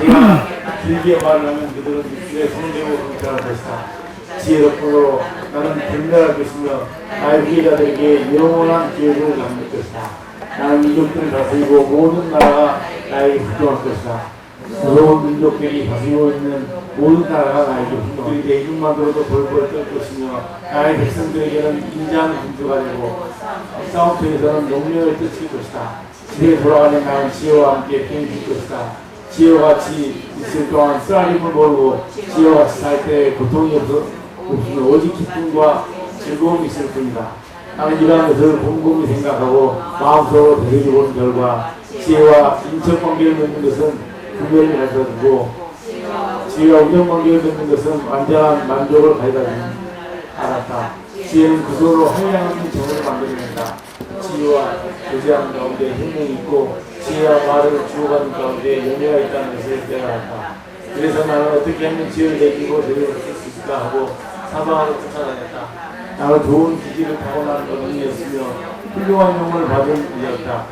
내가 길게 말하면 그들은 입술에 손대고 경찰할 것이다. 지혜롭고 나는 변명할 것이며 나의 후계자들에게 영원한 기억을 남길 것이다. 나는 민족들을 다스리고 모든 나라가 나에게 부정할 것이다. 무서운 민족들이 다스리고 있는 모든 나라가 나에게 부정할 것이다. 내 이름만으로도 벌벌 떨 것이며 나의 백성들에게는 인자한 군주가 되고 싸움터에서는 용맹을 떨칠 것이다. 집에 돌아가는 나는 지혜와 함께 비행칠 것이다. 지혜와 같이 있을 동안 쓰라림을 모르고 지혜와 같이 살 때 고통이 없으면 오직 기쁨과 즐거움이 있을 뿐이다. 나는 이러한 것을 곰곰이 생각하고 마음속으로 되새겨보는 결과 지혜와 인척관계를 맺는 것은 구별을 가져다 주고 지혜와 우정관계를 맺는 것은 완전한 만족을 가져다 주는 알았다. 지혜는 그 손으로 한량한 정을 만들어낸다. 지혜와 교제하는 가운데 혁명이 있고 지혜와 말을 주고가는 가운데 연애가 있다는 것을 깨달았다. 그래서 나는 어떻게 하면 지혜를 내기고 제대로 쓸수 있을까 하고 사방으로 쫓아다녔다. 나는 좋은 기질을 타고난 어린이였으며 훌륭한 용을 받은 이였다.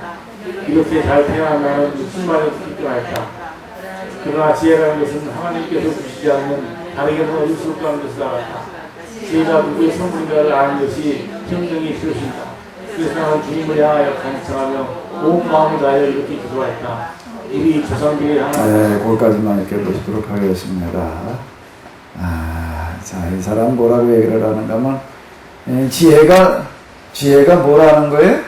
이렇게 잘 태어난 나는 60만에 기뻐했다. 그러나 지혜라는 것은 하나님께서 주시지 않는 다르게는 얻을 수 없다는 것을 알았다. 지혜가 누구의 성분인가를 아는 것이 평등이 필요하다. 그래서 나는 주님을 향하여 간청하며 온 마음을 다하여 이렇게 기도했다. 우리 조상들이 네, 거기까지만 이렇게 보시도록 하겠습니다. 자, 이 사람 뭐라고 얘기를 하는가 하면 지혜가 뭐라는 거예요?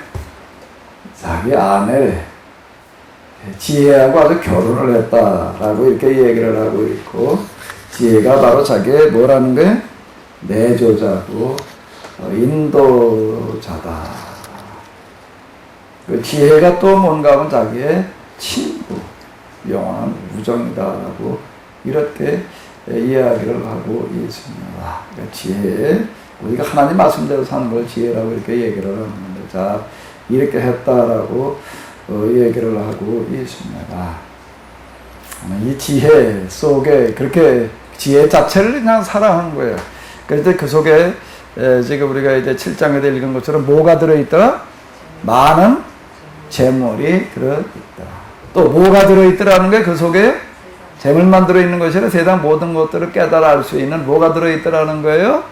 자기 아내 지혜하고 아주 결혼을 했다라고 이렇게 얘기를 하고 있고, 지혜가 바로 자기의 뭐라는 거예요? 내조자고 인도자다. 그 지혜가 또 뭔가 하면 자기의 친구, 영원한 우정이다라고 이렇게 이야기를 하고 있습니다. 그러니까 지혜, 우리가 하나님 말씀대로 사는 걸 지혜라고 이렇게 얘기를 하는데, 자, 이렇게 했다라고 얘기를 하고 있습니다. 이 지혜 속에 그렇게 지혜 자체를 그냥 사랑한 거예요. 그런데 그 속에 지금 우리가 이제 7장에 읽은 것처럼 뭐가 들어있더라? 많은 재물이 들어있더라. 또 뭐가 들어있더라는 게 그 속에 재물만 들어있는 것이 아니라 세상 모든 것들을 깨달아 알 수 있는 뭐가 들어있더라는 거예요?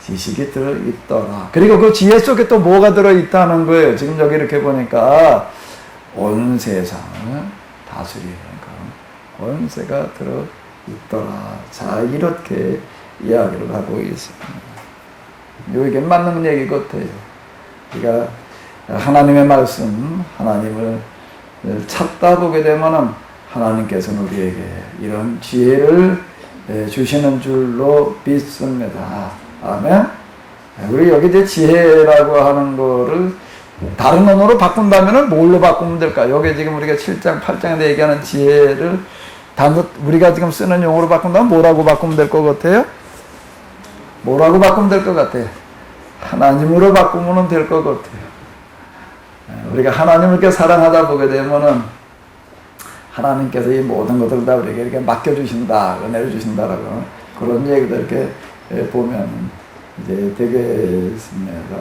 지식이 들어있더라. 그리고 그 지혜 속에 또 뭐가 들어있다는 거예요. 지금 여기 이렇게 보니까 온 세상을 다스리는 권세가 들어있더라. 자, 이렇게 이야기를 하고 있습니다. 이게 맞는 얘기 같아요. 그러니까 하나님의 말씀, 하나님을 찾다 보게 되면은 하나님께서는 우리에게 이런 지혜를 주시는 줄로 믿습니다. 아멘. 우리 여기 이제 지혜라고 하는 거를 다른 언어로 바꾼다면은 뭘로 바꾸면 될까? 여기 지금 우리가 7장, 8장에 얘기하는 지혜를 우리가 지금 쓰는 용어로 바꾼다면 뭐라고 바꾸면 될 것 같아요? 뭐라고 바꾸면 될 것 같아요? 하나님으로 바꾸면 될 것 같아요. 우리가 하나님을 이렇게 사랑하다 보게 되면은 하나님께서 이 모든 것들을 다 우리에게 이렇게 맡겨주신다, 은혜를 주신다라고 그런 얘기들 이렇게 보면 이제 되겠습니다.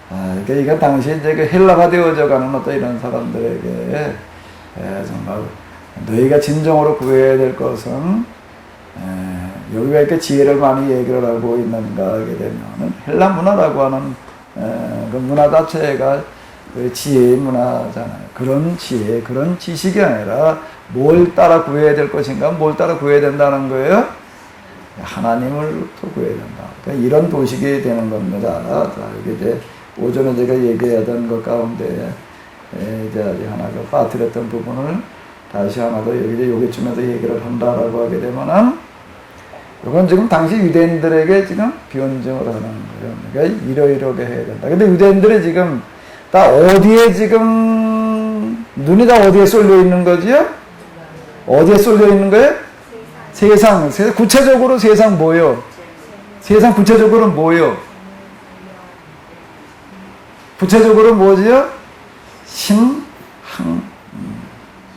그러니까 이게 당시 이제 그 헬라가 되어져 가는 어떤 이런 사람들에게 정말 너희가 진정으로 구해야 될 것은 여기가 이렇게 지혜를 많이 얘기를 하고 있는가 하게 되면 헬라 문화라고 하는 그 문화 자체가 그 지혜의 문화잖아요. 그런 지혜, 그런 지식이 아니라 뭘 따라 구해야 될 것인가, 뭘 따라 구해야 된다는 거예요? 하나님을 또 구해야 된다. 그러니까 이런 도식이 되는 겁니다. 자, 이게 이제 오전에 제가 얘기하던 것 가운데 이제 아직 하나 그 빠뜨렸던 부분을 다시 하나 더 여기쯤에서 얘기를 한다라고 하게 되면은 이건 지금 당시 유대인들에게 지금 변증을 하는 거예요. 그러니까 이러이러게 해야 된다. 근데 유대인들이 지금 다 어디에 지금 눈이 다 어디에 쏠려 있는 거지요? 어디에 쏠려 있는 거예요? 세상. 구체적으로 세상 뭐요? 세상 구체적으로 뭐요? 구체적으로 뭐지요?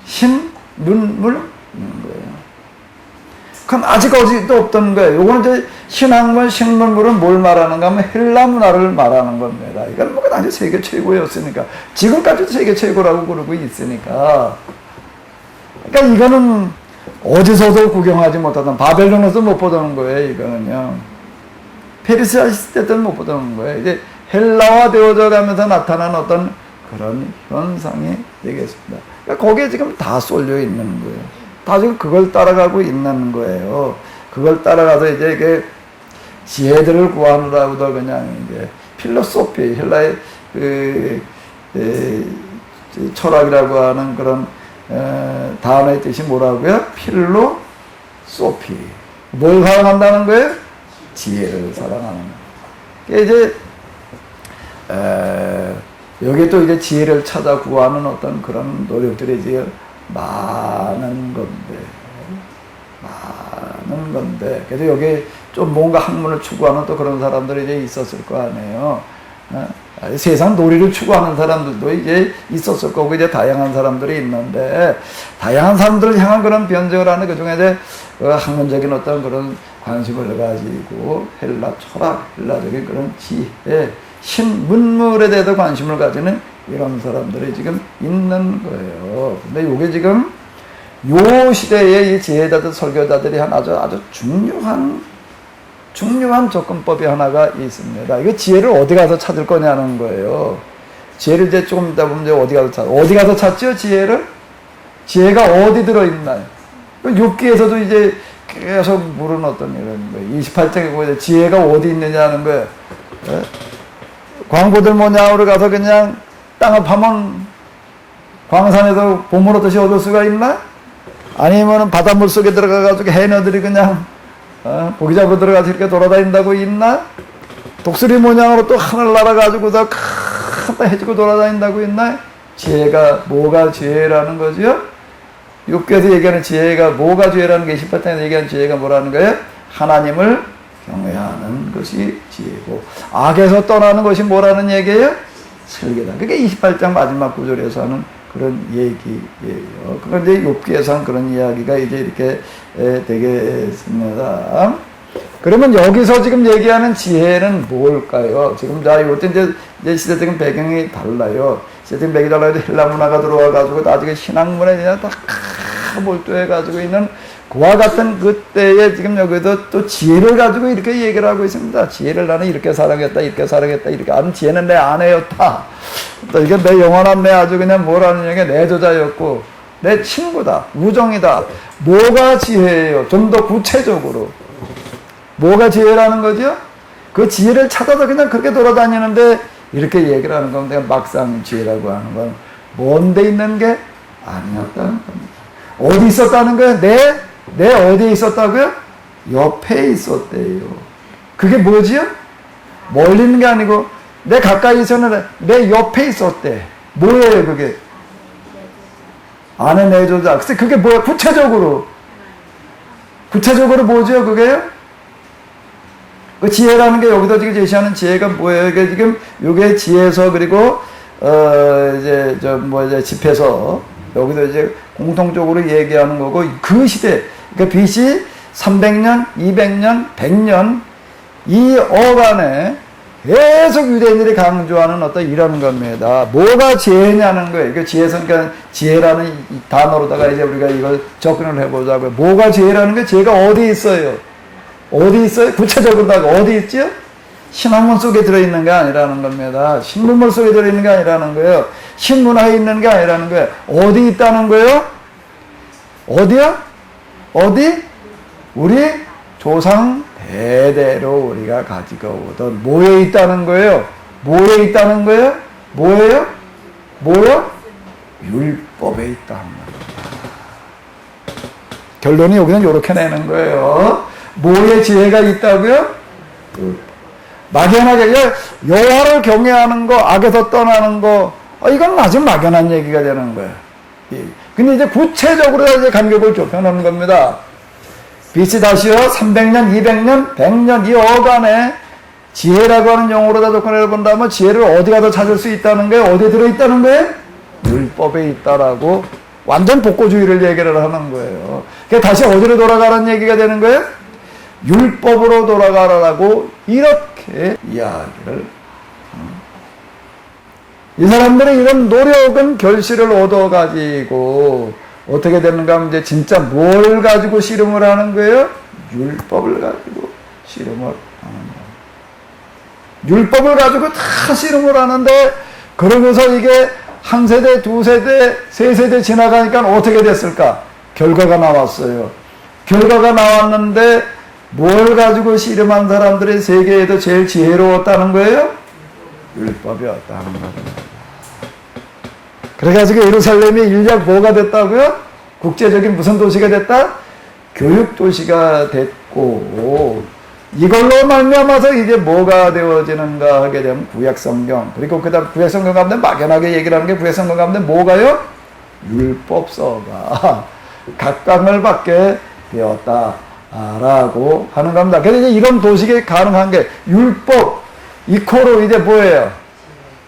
신문물 거예요. 그건 아직 어디도 없던 거예요. 요거는 이제 신학문, 신문물은 뭘 말하는가 하면 헬라 문화를 말하는 겁니다. 이건 뭐 당시 세계 최고였으니까. 지금까지도 세계 최고라고 그러고 있으니까. 그러니까 이거는 어디서도 구경하지 못하던, 바벨론에서 못 보던 거예요, 이거는요. 페르시아 시대 때는 못 보던 거예요. 이제 헬라화 되어져 가면서 나타난 어떤 그런 현상이 되겠습니다. 그러니까 거기에 지금 다 쏠려 있는 거예요. 다 지금 그걸 따라가고 있는 거예요. 그걸 따라가서 이제 이게 지혜들을 구하느라고도 그냥 이제 필로소피, 헬라의 철학이라고 하는 그런 단어의 뜻이 뭐라고요? 필로소피. 뭘 사랑한다는 거예요? 지혜를 사랑하는 거예요. 이제 여기 또 이제 지혜를 찾아 구하는 어떤 그런 노력들이 이제 많은 건데, 그래서 여기 좀 뭔가 학문을 추구하는 또 그런 사람들이 이제 있었을 거 아니에요. 세상 놀이를 추구하는 사람들도 이제 있었을 거고, 이제 다양한 사람들이 있는데, 다양한 사람들을 향한 그런 변증을 하는 그 중에 이제 학문적인 어떤 그런 관심을 가지고, 헬라 철학, 헬라적인 그런 지혜, 신문물에 대해서 관심을 가지는 이런 사람들이 지금 있는 거예요. 근데 이게 지금 요 시대의 이 지혜자들, 설교자들이 한 아주 중요한 접근법이 하나가 있습니다. 이거 지혜를 어디 가서 찾을 거냐는 거예요. 지혜를 이제 조금 이따 보면 어디 가서 찾죠, 지혜를? 지혜가 어디 들어있나요? 욥기에서도 이제 계속 물은 어떤 이런 거예요. 28장에 보면 지혜가 어디 있느냐는 거예요. 예? 광부들 뭐냐으로 가서 그냥 땅을 파면 광산에서 보물 얻듯이 얻을 수가 있나? 아니면은 바닷물 속에 들어가가지고 해녀들이 그냥 고기 잡으러 들어가서 이렇게 돌아다닌다고 있나? 독수리 모양으로 또 하늘 날아가지고서 크다 해지고 돌아다닌다고 있나? 지혜가 뭐가 지혜라는 거죠? 욥기에서 얘기하는 지혜가 뭐가 지혜라는 게 18장에서 얘기하는 지혜가 뭐라는 거예요? 하나님을 경외하는 것이 지혜고, 악에서 떠나는 것이 뭐라는 얘기예요? 설계다. 그게 28장 마지막 구절에서 하는 그런 얘기예요. 그런데 욥기에서 한 그런 이야기가 이제 이렇게 되겠습니다. 그러면 여기서 지금 얘기하는 지혜는 뭘까요? 지금 자, 이것도 이제 시대적인 배경이 달라요. 시대적인 배경이 달라요. 헬라 문화가 들어와가지고 나중에 신학문에 그냥 다 몰두해가지고 있는 그와 같은 그때에 지금 여기도 또 지혜를 가지고 이렇게 얘기를 하고 있습니다. 지혜를 나는 이렇게 사랑했다, 이렇게 사랑했다, 이렇게. 아는 지혜는 내 아내였다. 또 이게 내 영원한 내 아주 그냥 뭐라는 얘기, 내 저자였고, 내 친구다, 우정이다. 뭐가 지혜예요? 좀 더 구체적으로. 뭐가 지혜라는 거죠? 그 지혜를 찾아서 그냥 그렇게 돌아다니는데 이렇게 얘기를 하는 건데, 막상 지혜라고 하는 건 먼데 있는 게 아니었다는 겁니다. 어디 있었다는 거예요? 내 어디에 있었다고요? 옆에 있었대요. 그게 뭐지요? 멀리 있는 게 아니고 내 가까이 있었는데 내 옆에 있었대. 뭐예요 그게? 아내 내 조자. 글쎄 그게 뭐야? 구체적으로 뭐죠 그게요? 그 지혜라는 게 여기서 지금 제시하는 지혜가 뭐예요? 이게 지금 요게 지혜서 그리고 이제 이제 집에서 여기서 이제 공통적으로 얘기하는 거고, 그 시대, 그러니까 BC 300년, 200년, 100년 이 어간에 계속 유대인들이 강조하는 어떤 이런 겁니다. 뭐가 지혜냐는 거예요. 그 지혜선, 그러니까 지혜라는 이 단어로다가 이제 우리가 이걸 접근을 해보자고요. 뭐가 지혜라는 거예요? 지혜가 어디 있어요? 어디 있어요? 구체적으로다가 어디 있죠? 신학문 속에 들어있는 게 아니라는 겁니다. 신문물 속에 들어있는 게 아니라는 거예요. 신문화에 있는 게 아니라는 거예요. 어디 있다는 거예요? 어디요? 어디? 우리 조상 대대로 우리가 가지고 오던 뭐에 있다는 거예요? 뭐에 있다는 거예요? 뭐예요? 뭐요? 율법에 있다는 겁니다. 결론이 여기는 이렇게 내는 거예요. 뭐에 지혜가 있다고요? 막연하게 여호와를 경외하는 거, 악에서 떠나는 거, 이건 아주 막연한 얘기가 되는 거예요. 근데 이제 구체적으로 이제 간격을 좁혀놓는 겁니다. BC 다시요 300년, 200년, 100년 이 어간에 지혜라고 하는 용어로다 접근해 본다면 지혜를 어디 가서 찾을 수 있다는 거예요? 어디에 들어있다는 거예요? 율법에 있다라고 완전 복고주의를 얘기를 하는 거예요. 그러니까 다시 어디로 돌아가라는 얘기가 되는 거예요? 율법으로 돌아가라고 이렇게 이야기를 이 사람들은 이런 노력은 결실을 얻어가지고 어떻게 되는가 하면 이제 진짜 뭘 가지고 씨름을 하는 거예요? 율법을 가지고 씨름을 하는 거예요. 율법을 가지고 다 씨름을 하는데 그러면서 이게 한 세대, 두 세대, 세 세대 지나가니까 어떻게 됐을까? 결과가 나왔어요. 결과가 나왔는데 뭘 가지고 씨름한 사람들의 세계에도 제일 지혜로웠다는 거예요? 율법이었다는 겁니다. 그래가지고 예루살렘이 인력 뭐가 됐다고요? 국제적인 무슨 도시가 됐다? 교육 도시가 됐고 이걸로 말미암아서 이제 뭐가 되어지는가 하게 되면 구약성경 그리고 그 다음 구약성경 가운데 막연하게 얘기를 하는 게 구약성경 가운데 뭐가요? 율법서가 각광을 받게 되었다라고 하는 겁니다. 그래서 이제 이런 도식이 가능한 게 율법 이코로 이제 뭐예요?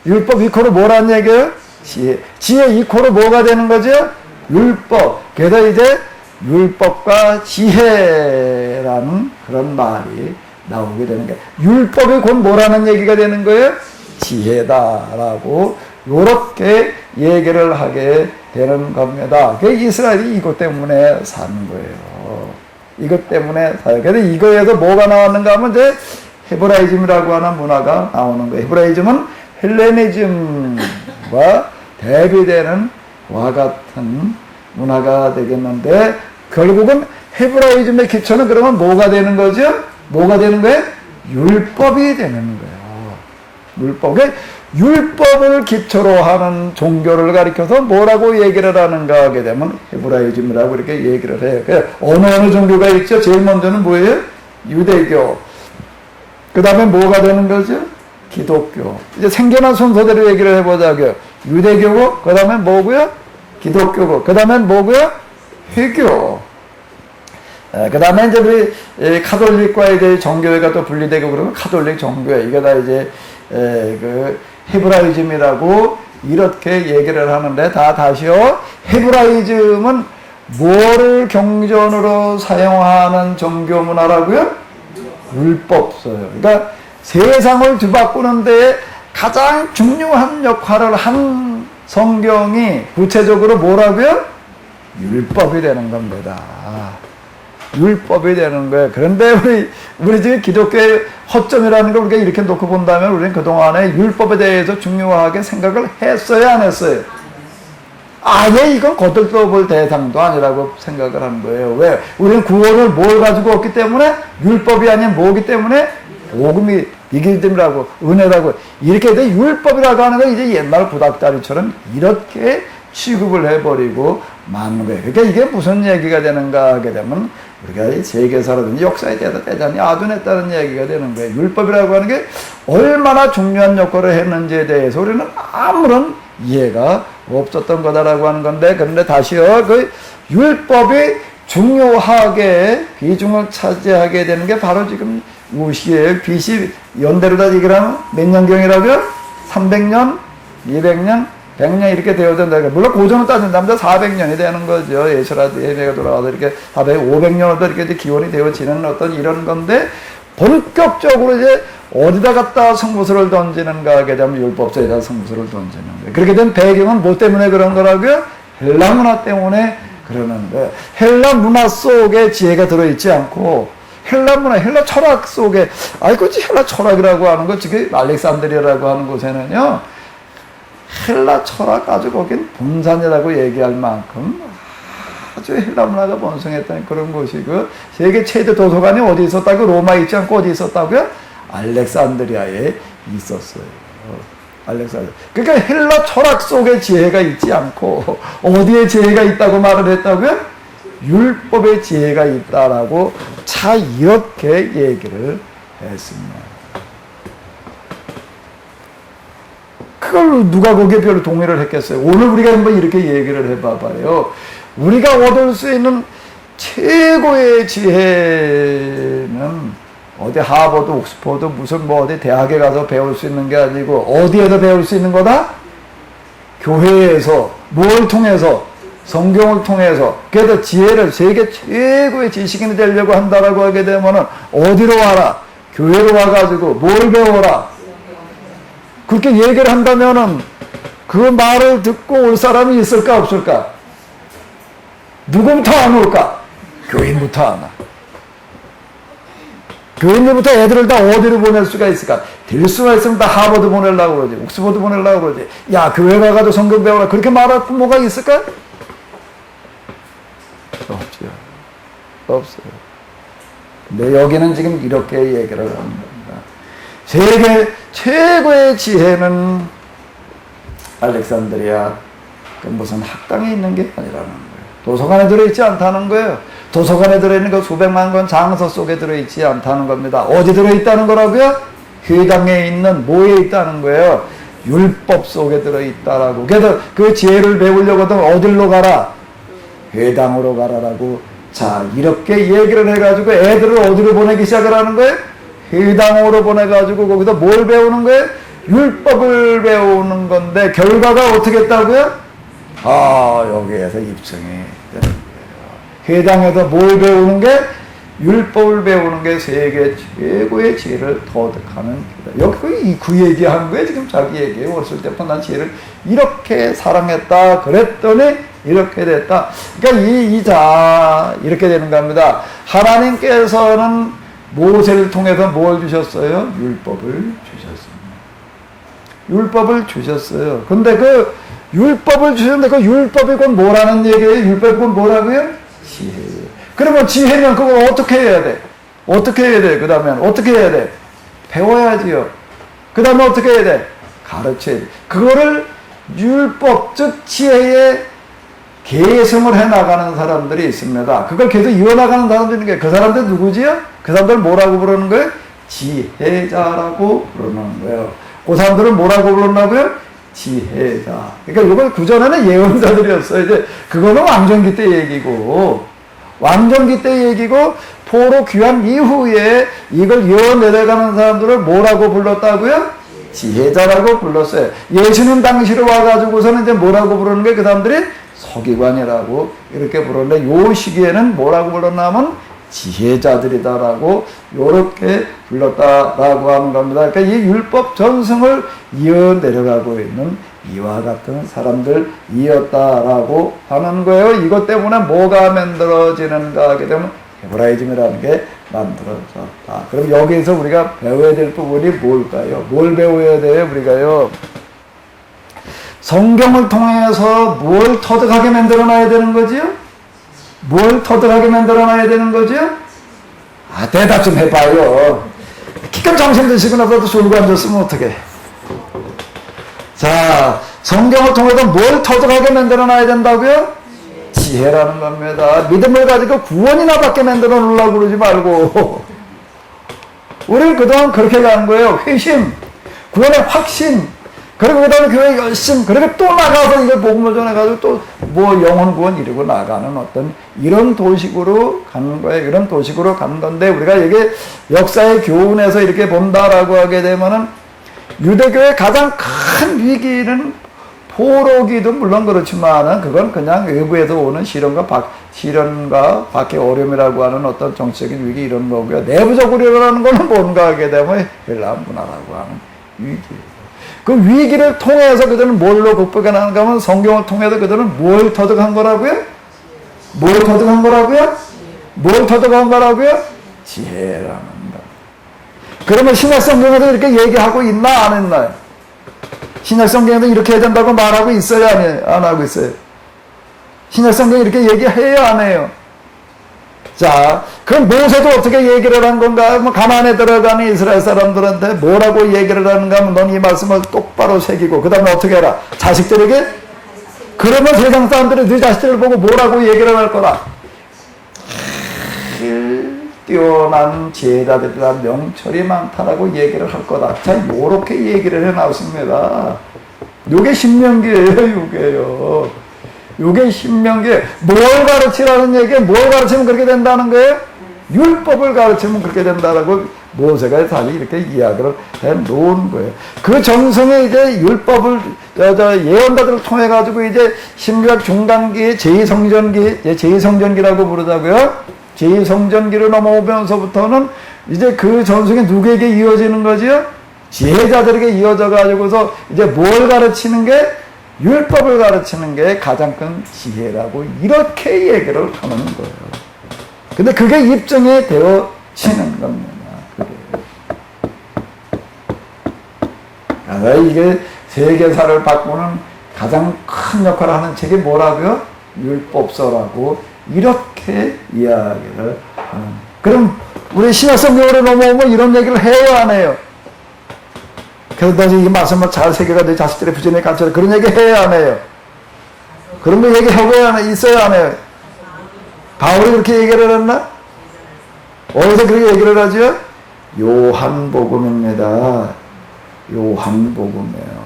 율법 이코로 뭐라는 얘기예요? 지혜. 지혜 이코로 뭐가 되는 거죠? 율법. 그래서 이제 율법과 지혜라는 그런 말이 나오게 되는 거예요. 율법이 곧 뭐라는 얘기가 되는 거예요? 지혜다라고 요렇게 얘기를 하게 되는 겁니다. 그 이스라엘이 이것 때문에 사는 거예요. 이것 때문에 사요. 그래서 이거에서 뭐가 나왔는가 하면 이제 헤브라이즘이라고 하는 문화가 나오는 거예요. 헤브라이즘은 헬레니즘과 대비되는 와 같은 문화가 되겠는데 결국은 헤브라이즘의 기초는 그러면 뭐가 되는 거죠? 뭐가 되는 거예요? 율법이 되는 거예요. 율법. 율법을 기초로 하는 종교를 가리켜서 뭐라고 얘기를 하는가 하게 되면 헤브라이즘이라고 이렇게 얘기를 해요. 어느 종교가 있죠? 제일 먼저는 뭐예요? 유대교. 그 다음에 뭐가 되는 거죠? 기독교. 이제 생겨난 순서대로 얘기를 해보자고요. 유대교고, 그 다음에 뭐고요? 기독교고, 그 다음에 뭐고요? 회교. 그 다음에 이제 우리 카톨릭과 이제 정교회가 또 분리되고 그러면 카톨릭 정교회. 이게 다 이제 그 헤브라이즘이라고 이렇게 얘기를 하는데 다시요. 헤브라이즘은 뭐를 경전으로 사용하는 종교 문화라고요? 율법서요. 그러니까 세상을 뒤바꾸는데 가장 중요한 역할을 한 성경이 구체적으로 뭐라고요? 율법이 되는 겁니다. 율법이 되는 거예요. 그런데 우리 지금 기독교의 허점이라는 걸 우리가 이렇게 놓고 본다면 우리는 그동안에 율법에 대해서 중요하게 생각을 했어요, 안 했어요? 아예 이건 거들떠 볼 대상도 아니라고 생각을 한 거예요. 왜? 우리는 구원을 뭘 가지고 없기 때문에 율법이 아닌 뭐기 때문에 복음이 이기됨이라고 은혜라고 이렇게 돼 율법이라고 하는 건 이제 옛날 구닥다리처럼 이렇게 취급을 해버리고 마는 거예요. 그러니까 이게 무슨 얘기가 되는가 하게 되면 우리가 세계사라든지 역사에 대단히 아둔했다는 얘기가 되는 거예요. 율법이라고 하는 게 얼마나 중요한 역할을 했는지에 대해서 우리는 아무런 이해가 없었던 거다라고 하는 건데 그런데 다시요. 그 율법이 중요하게 비중을 차지하게 되는 게 바로 지금 우시에 BC 연대로 다 얘기를 하면 몇 년경이라고요? 300년, 200년, 100년 이렇게 되어진다. 물론 고전을 따진다면 400년이 되는 거죠. 예수라 예배가 돌아가서 이렇게 500년도 이렇게 기원이 되어지는 어떤 이런 건데 본격적으로 이제 어디다 갖다 성부수를 던지는가 하게 되면 율법서에다 성부수를 던지는 거예요. 그렇게 된 배경은 뭐 때문에 그런 거라고요? 헬라 문화 때문에 그러는 거예요. 헬라 문화 속에 지혜가 들어있지 않고 헬라 문화, 헬라 철학 속에, 굳이 헬라 철학이라고 하는 거, 지금 알렉산드리아라고 하는 곳에는요, 헬라 철학 아주 거긴 분산이라고 얘기할 만큼 아주 헬라 문화가 번성했다는 그런 곳이고, 세계 최대 도서관이 어디 있었다고? 로마에 있지 않고 어디 있었다고요? 알렉산드리아에 있었어요. 알렉산드리아. 그러니까 헬라 철학 속에 지혜가 있지 않고, 어디에 지혜가 있다고 말을 했다고요? 율법의 지혜가 있다라고 이렇게 얘기를 했습니다. 그걸 누가 거기에 별로 동의를 했겠어요? 오늘 우리가 한번 이렇게 얘기를 해봐봐요. 우리가 얻을 수 있는 최고의 지혜는 어디 하버드, 옥스퍼드, 무슨 뭐 어디 대학에 가서 배울 수 있는 게 아니고 어디에서 배울 수 있는 거다? 교회에서. 뭘 통해서? 성경을 통해서. 그래서 지혜를 세계 최고의 지식인이 되려고 한다라고 하게 되면은 어디로 와라? 교회로 와가지고 뭘 배워라? 그렇게 얘기를 한다면은 그 말을 듣고 올 사람이 있을까 없을까? 누구부터 안 올까? 교인부터 안 와. 교인들부터 애들을 다 어디로 보낼 수가 있을까? 될 수가 있으면 다 하버드 보내려고 그러지. 옥스퍼드 보내려고 그러지. 야, 교회 가가지고 성경 배워라. 그렇게 말할 부모가 있을까? 없죠. 없어요. 근데 여기는 지금 이렇게 얘기를 합니다. 세계 최고의 지혜는 알렉산드리아 그 무슨 학당에 있는 게 아니라는 거예요. 도서관에 들어있지 않다는 거예요. 도서관에 들어있는 그 수백만 권 장서 속에 들어있지 않다는 겁니다. 어디 들어있다는 거라고요? 회당에 있는 뭐에 있다는 거예요? 율법 속에 들어있다라고. 그래서 그 지혜를 배우려거든 어디로 가라? 회당으로 가라라고. 자, 이렇게 얘기를 해가지고 애들을 어디로 보내기 시작을 하는 거예요? 회당으로 보내가지고 거기서 뭘 배우는 거예요? 율법을 배우는 건데 결과가 어떻게 했다고요? 아, 여기에서 입증이 되는 거예요. 회당에서 뭘 배우는 게? 율법을 배우는 게 세계 최고의 지혜를 터득하는 길이다. 여기 그 얘기한 거예요. 지금 자기 얘기예요. 어렸을 때부터 난 지혜를 이렇게 사랑했다. 그랬더니 이렇게 됐다. 그러니까 이렇게 되는 겁니다. 하나님께서는 모세를 통해서 뭘 주셨어요? 율법을 주셨습니다. 율법을 주셨어요. 근데 그 율법을 주셨는데 그 율법이 곧 뭐라는 얘기예요? 율법이 곧 뭐라고요? 지혜예요. 그러면 지혜면 그걸 어떻게 해야 돼? 어떻게 해야 돼? 그 다음엔 어떻게 해야 돼? 배워야지요. 그 다음에 어떻게 해야 돼? 가르쳐야 돼. 그거를 율법, 즉 지혜의 계승을 해나가는 사람들이 있습니다. 그걸 계속 이어나가는 사람들이 있는 게 그 사람들 누구지요? 그 사람들 뭐라고 부르는 거예요? 지혜자라고 부르는 거예요. 그 사람들은 뭐라고 부른다고요? 지혜자. 그러니까 이걸 그전에는 예언자들이었어요. 이제 그거는 왕정기 때 얘기고, 왕정기 때 얘기고, 포로 귀환 이후에 이걸 이어내려가는 사람들을 뭐라고 불렀다고요? 지혜자라고 불렀어요. 예수님 당시로 와가지고서는 이제 뭐라고 부르는 게 그 사람들이 서기관이라고 이렇게 부르는데 요 시기에는 뭐라고 불렀냐면 지혜자들이다라고 요렇게 불렀다라고 하는 겁니다. 그러니까 이 율법 전승을 이어 내려가고 있는 이와 같은 사람들이었다라고 하는 거예요. 이것 때문에 뭐가 만들어지는가 하게 되면 헤브라이즘이라는 게 만들어졌다. 그럼 여기에서 우리가 배워야 될 부분이 뭘까요? 뭘 배워야 돼요, 우리가요? 성경을 통해서 뭘 터득하게 만들어놔야 되는 거지요? 뭘 터득하게 만들어놔야 되는 거지요? 아, 대답 좀 해봐요. 기껏 정신 드시고 나서도 졸고 앉았으면 어떡해. 자, 성경을 통해서 뭘 터득하게 만들어놔야 된다고요? 지혜라는 겁니다. 믿음을 가지고 구원이나 받게 만들어 놓으려고 그러지 말고. 우리는 그동안 그렇게 간 거예요. 회심, 구원의 확신, 그리고 그 다음에 교회 열심, 그리고 또 나가서 이걸 복음을 전해가지고 또 뭐 영혼 구원 이루고 나가는 어떤 이런 도식으로 가는 거예요. 이런 도식으로 가는 건데 우리가 이게 역사의 교훈에서 이렇게 본다라고 하게 되면은 유대교의 가장 큰 위기는 포로기도 물론 그렇지만은 그건 그냥 외부에서 오는 시련과 밖의 어려움이라고 하는 어떤 정치적인 위기 이런 거고요. 내부적으로 일어나는 거는 뭔가 하게 되면 헬라 문화라고 하는 위기예요. 그 위기를 통해서 그들은 뭘로 극복해 나가는가 하면 성경을 통해서 그들은 뭘 터득한 거라고요? 뭘 터득한 거라고요? 뭘 터득한 거라고요? 지혜라는 거. 그러면 신약성경에도 이렇게 얘기하고 있나 안 했나요? 신약성경에도 이렇게 해야 된다고 말하고 있어요? 안 하고 있어요? 신약성경이 이렇게 얘기해요? 안 해요? 자, 그럼 모세도 어떻게 얘기를 한 건가? 뭐 가나안에 들어가는 이스라엘 사람들한테 뭐라고 얘기를 하는가 하면 넌 이 말씀을 똑바로 새기고 그 다음에 어떻게 해라? 자식들에게? 그러면 세상 사람들이 네 자식들을 보고 뭐라고 얘기를 할 거라? 뛰어난 제자들이라 명철이 많다라고 얘기를 할 거다. 자, 요렇게 얘기를 해 나왔습니다. 요게 신명기예요, 요게요. 요게 신명기에 뭘 가르치라는 얘기에 뭘 가르치면 그렇게 된다는 거예요? 율법을 가르치면 그렇게 된다라고 모세가 다시 이렇게 이야기를 해 놓은 거예요. 그 정성에 이제 율법을, 예언가들을 통해 가지고 이제 신구약 중간기에 제2성전기라고 부르자고요. 제2성전기로 넘어오면서부터는 이제 그 전성이 누구에게 이어지는 거지요? 지혜자들에게 이어져 가지고서 이제 뭘 가르치는 게? 율법을 가르치는 게 가장 큰 지혜라고 이렇게 얘기를 하는 거예요. 근데 그게 입증이 되어지는 겁니다. 그래서 이게 세계사를 바꾸는 가장 큰 역할을 하는 책이 뭐라고요? 율법서라고 이렇게 이야기를 하는. 그럼 우리 신약성경으로 넘어오면 이런 얘기를 해요, 안 해요? 그래서 너 이 말씀을 잘 새겨가 내 자식들의 부전에 갇혀라. 그런 얘기 해요, 안 해요? 그런 거 얘기하고 있어요, 안 해요? 바울이 그렇게 얘기를 했나? 어디서 그렇게 얘기를 하죠? 요한복음입니다. 요한복음이에요.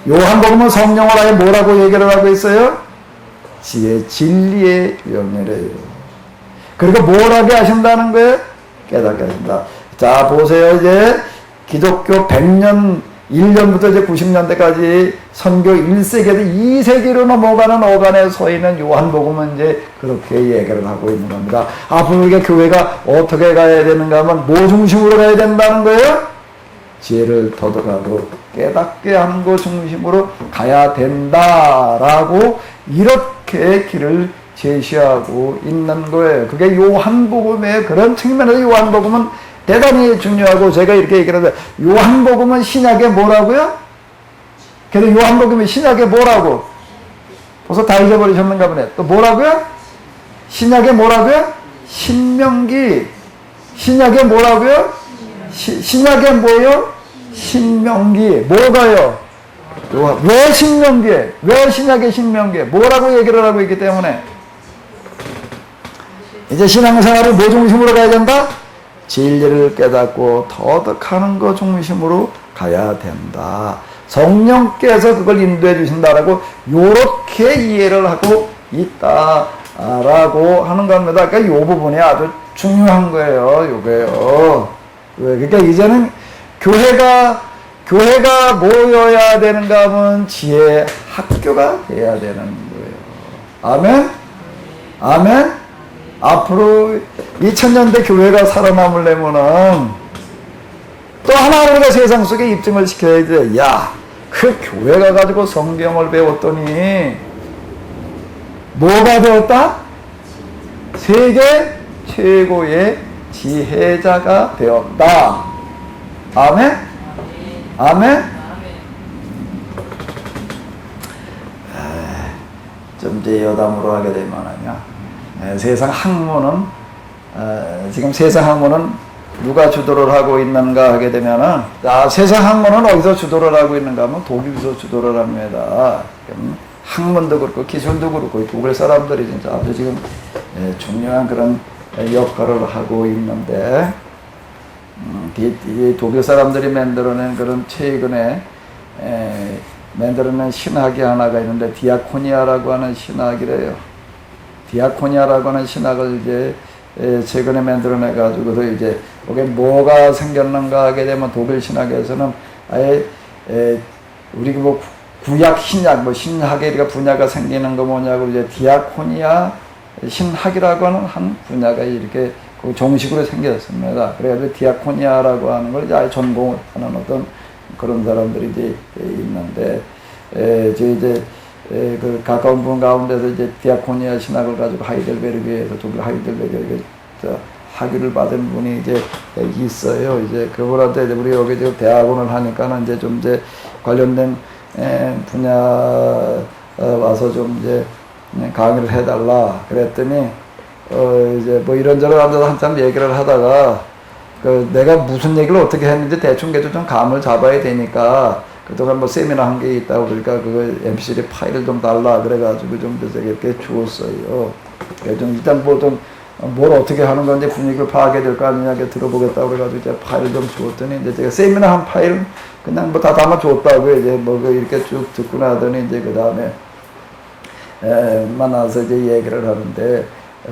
요한복음은 성령을 아예 뭐라고 얘기를 하고 있어요? 진리의 영이래요. 그리고 뭘 하게 하신다는 거예요? 깨닫게 하신다. 자, 보세요. 이제 기독교 100년, 1년부터 이제 90년대까지 선교 1세기에서 2세기로 넘어가는 어간에 서 있는 요한복음은 이제 그렇게 얘기를 하고 있는 겁니다. 앞으로 이게 교회가 어떻게 가야 되는가 하면 뭐 중심으로 가야 된다는 거예요? 지혜를 터득하고 깨닫게 하는 것 중심으로 가야 된다라고 이렇게 길을 제시하고 있는 거예요. 그게 요한복음의 그런 측면에서 요한복음은 대단히 중요하고, 제가 이렇게 얘기를 하는데 요한복음은 신약의 뭐라고요? 그래서 요한복음이 신약의 뭐라고? 벌써 다 잊어버리셨는가 보네. 또 뭐라고요? 신약의 뭐라고요? 신명기. 신약의 뭐라고요? 신약의 뭐예요? 신명기. 뭐가요? 왜 신명기에? 왜 신약의 신명기에? 뭐라고 얘기를 하고 있기 때문에 이제 신앙생활을 뭐 중심으로 가야 된다? 진리를 깨닫고 터득하는 것 중심으로 가야 된다. 성령께서 그걸 인도해 주신다라고 요렇게 이해를 하고 있다라고 하는 겁니다. 그러니까 요 부분이 아주 중요한 거예요. 요게요. 그러니까 이제는 교회가 모여야 되는가 하면 지혜 학교가 돼야 되는 거예요. 아멘? 아멘? 앞으로 2000년대 교회가 살아남으려면은 또 하나 우리가 세상 속에 입증을 시켜야 돼. 야, 그 교회가 가지고 성경을 배웠더니 뭐가 되었다? 세계 최고의 지혜자가 되었다. 아멘? 아멘? 좀 이제 여담으로 하게 되면은요. 세상 학문은 지금 세상 학문은 누가 주도를 하고 있는가 하게 되면은, 세상 학문은 어디서 주도를 하고 있는가 하면 독일에서 주도를 합니다. 학문도 그렇고 기술도 그렇고 독일 사람들이 진짜 아주 지금 중요한 그런 역할을 하고 있는데, 독일 사람들이 만들어낸 그런 최근에 만들어낸 신학이 하나가 있는데 디아코니아라고 하는 신학이래요. 디아코니아라고 하는 신학을 이제 최근에 만들어내 가지고서 이제 거기에 뭐가 생겼는가 하게 되면 독일 신학에서는 아예 우리 뭐 구약 신약 뭐 신학의 분야가 생기는 거 뭐냐고 이제 디아코니아 신학이라고 하는 한 분야가 이렇게 그 정식으로 생겼습니다. 그래가지고 디아코니아라고 하는 걸 이제 아예 전공하는 어떤 그런 사람들이 이제 있는데, 이제 그 가까운 분 가운데서 이제 디아코니아 신학을 가지고 하이델베르크에서 독일 하이델베르크에 학위를 받은 분이 이제 있어요. 이제 그분한테 우리 여기 지금 대학원을 하니까는 이제 좀 이제 관련된 분야 와서 좀 이제 강의를 해달라 그랬더니 이제 뭐 이런저런 앉아서 한참 얘기를 하다가 그 내가 무슨 얘기를 어떻게 했는지 대충 좀 감을 잡아야 되니까 그동안 뭐 세미나 한 게 있다고 그러니까 그거 MP3 파일을 좀 달라 그래가지고 좀 이렇게 주었어요. 좀 일단 뭐 좀 뭘 어떻게 하는 건지 분위기를 파악해야 될 거 아니냐 들어보겠다고 그래가지고 이제 파일을 좀 주었더니 이제 제가 세미나 한 파일 그냥 뭐 다 담아줬다고 이제 뭐 이렇게 쭉 듣고 나더니 이제 그 다음에 만나서 이제 얘기를 하는데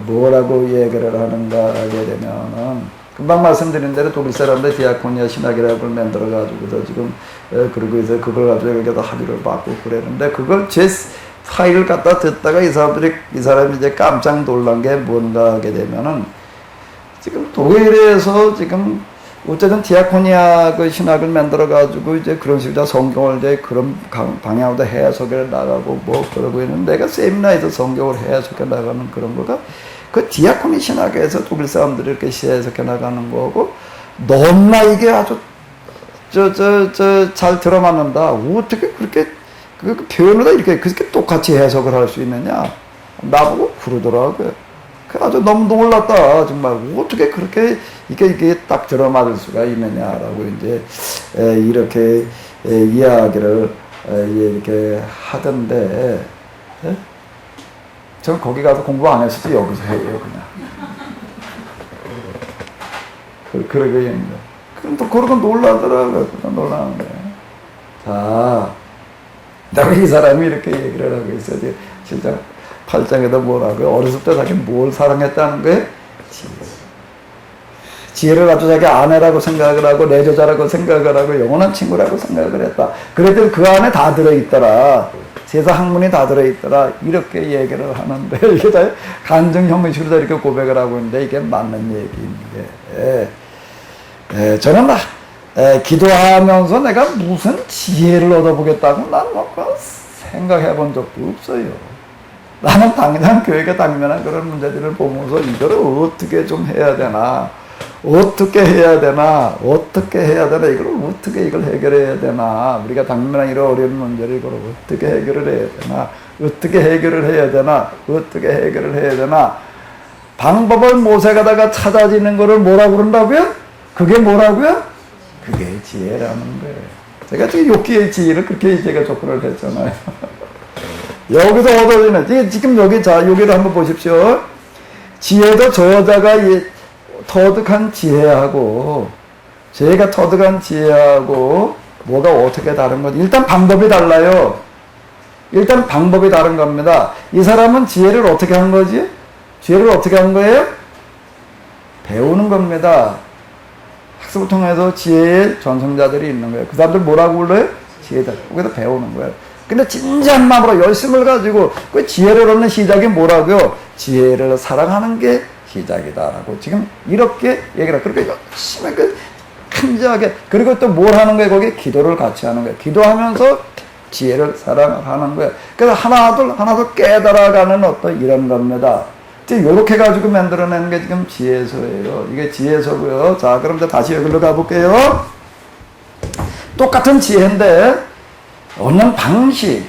뭐라고 얘기를 하는가 하게 되면은 금방 말씀드린 대로 독일 사람들 디아코니아 신학이라고 만들어가지고서 지금 그러고 해서 그걸 가지고 여기다 학위를 받고 그랬는데 그걸 제 파일을 갖다 듣다가 이 사람이 이제 깜짝 놀란 게 뭔가 하게 되면은 지금 독일에서 지금 어쨌든 디아코니아 그 신학을 만들어가지고 이제 그런 식으로 성경을 이제 그런 방향으로 해석을 나가고 뭐 그러고 있는데 내가 세미나에서 성경을 해석해 나가는 그런 거가 그 디아코니 신학에서 독일 사람들이 이렇게 해석해 나가는 거고 너무나 이게 아주 잘 들어맞는다. 어떻게 그렇게 그 표현을 이렇게 그렇게 똑같이 해석을 할 수 있느냐? 나보고 그러더라고요. 그 아주 너무 놀랐다. 정말 어떻게 그렇게 이게 딱 들어맞을 수가 있느냐라고 이제 이렇게 이야기를 이렇게 하던데. 전 거기 가서 공부 안 했을 때 여기서 해요, 그냥. 그러게 있는데. 그럼 또 그러고 놀라더라고요. 놀라는 거예요. 자, 내가 이 사람이 이렇게 얘기를 하고 있어요. 진짜 8장에도 뭐라고요? 어렸을 때 자기 뭘 사랑했다는 거예요? 지혜를 아주 자기 아내라고 생각을 하고 내 여자라고 생각을 하고 영원한 친구라고 생각을 했다. 그랬더니 그 안에 다 들어있더라. 세상 학문이 다 들어있더라. 이렇게 얘기를 하는데 이게 다 간증 형식으로 이렇게 고백을 하고 있는데 이게 맞는 얘기인데 저는 기도하면서 내가 무슨 지혜를 얻어보겠다고 나는 생각해 본 적도 없어요. 나는 당장 교회가 당면한 그런 문제들을 보면서 이거를 어떻게 좀 해야 되나, 어떻게 해야 되나, 이걸 해결해야 되나, 우리가 당면한 이런 어려운 문제를 이걸 어떻게 해결을 해야 되나, 어떻게 해결을 해야 되나, 방법을 모색하다가 찾아지는 거를 뭐라고 그런다고요? 그게 뭐라고요? 그게 지혜라는 거예요. 제가 지금 욕기의 지혜를 그렇게 제가 접근을 했잖아요. 여기서 얻어지는, 지금 여기를 한번 보십시오. 지혜도 저 여자가 터득한 지혜하고, 제가 터득한 지혜하고, 뭐가 어떻게 다른 거지? 일단 방법이 달라요. 일단 방법이 다른 겁니다. 이 사람은 지혜를 어떻게 한 거지? 지혜를 어떻게 한 거예요? 배우는 겁니다. 학습을 통해서 지혜의 전성자들이 있는 거예요. 그 사람들 뭐라고 불러요? 지혜다. 거기서 배우는 거예요. 근데 진지한 마음으로 열심을 가지고 그 지혜를 얻는 시작이 뭐라고요? 지혜를 사랑하는 게 시작이다라고 지금 이렇게 얘기를 하고 그렇게 열심히 큰지하게 그리고 또 뭘 하는 거예요? 거기에 기도를 같이 하는 거예요. 기도하면서 지혜를 사랑하는 거예요. 그래서 하나둘 깨달아가는 어떤 이런 겁니다. 요렇게 가지고 만들어내는 게 지금 지혜서예요. 이게 지혜서고요. 자, 그럼 이제 다시 여기로 가볼게요. 똑같은 지혜인데, 얻는 방식,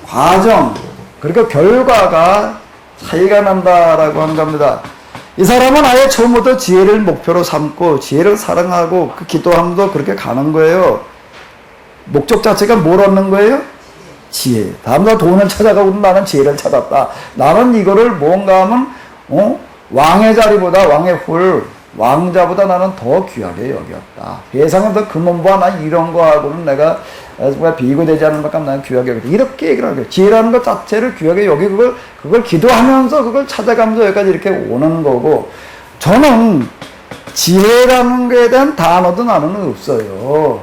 과정, 그리고 결과가 차이가 난다라고 하는 겁니다. 이 사람은 아예 처음부터 지혜를 목표로 삼고, 지혜를 사랑하고, 그 기도하면서 그렇게 가는 거예요. 목적 자체가 뭘 얻는 거예요? 지혜. 다음날 돈을 찾아가고 나는 지혜를 찾았다. 나는 이거를 뭔가 하면 왕의 자리보다 왕의 홀, 왕자보다 나는 더 귀하게 여겼다. 세상에 더 금원부와 난 이런 거하고는 내가 비교되지 않는 만큼 나는 귀하게 여겼다. 이렇게 얘기를 하는 거예요. 지혜라는 것 자체를 귀하게 여기고 그걸 기도하면서 그걸 찾아가면서 여기까지 이렇게 오는 거고 저는 지혜라는 거에 대한 단어도 나는 없어요.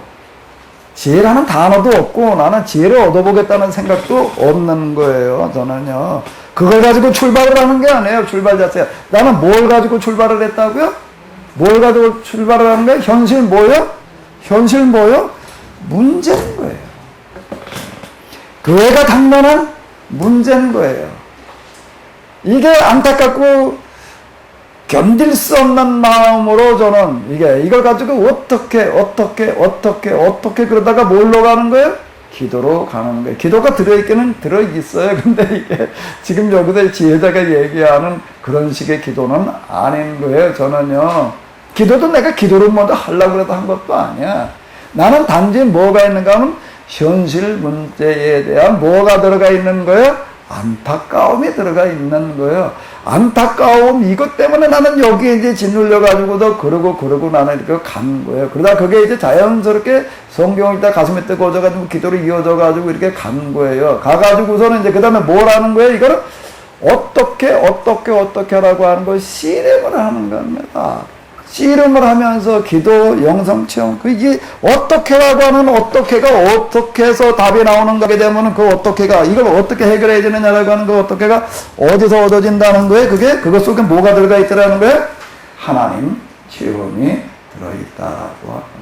지혜라는 단어도 없고 나는 지혜를 얻어보겠다는 생각도 없는 거예요. 저는요. 그걸 가지고 출발을 하는 게 아니에요. 출발 자체가. 나는 뭘 가지고 출발을 했다고요? 뭘 가지고 출발을 하는 거예요? 현실 뭐요? 현실 뭐요? 문제인 거예요. 교회가 당면한 문제인 거예요. 이게 안타깝고 견딜 수 없는 마음으로 저는 이걸 가지고 어떻게 그러다가 뭘로 가는 거예요? 기도로 가는 거예요. 기도가 들어있기는 들어있어요. 근데 이게 지금 여기서 지혜자가 얘기하는 그런 식의 기도는 아닌 거예요. 저는요. 기도도 내가 기도를 먼저 하려고 해도 한 것도 아니야. 나는 단지 뭐가 있는가 하면 현실 문제에 대한 뭐가 들어가 있는 거예요? 안타까움이 들어가 있는 거예요. 안타까움 이것 때문에 나는 여기에 이제 짓눌려가지고도 그러고 나는 이렇게 간 거예요. 그러다 그게 이제 자연스럽게 성경을 일단 가슴에 뜨거워져가지고 기도로 이어져가지고 이렇게 간 거예요. 가가지고서는 이제 그 다음에 뭘 하는 거예요? 이거를 어떻게 하라고 하는 걸 실행을 하는 겁니다. 씨름을 하면서 기도, 영성 체험, 이게 어떻게라고 하는 어떻게가 어떻게 해서 답이 나오는 거게 되면 그 어떻게가 이걸 어떻게 해결해야 되느냐라고 하는 그 어떻게가 어디서 얻어진다는 거예요? 그게 그것 속에 뭐가 들어가 있더라는 거예요? 하나님 체험이 들어있다라고 하는.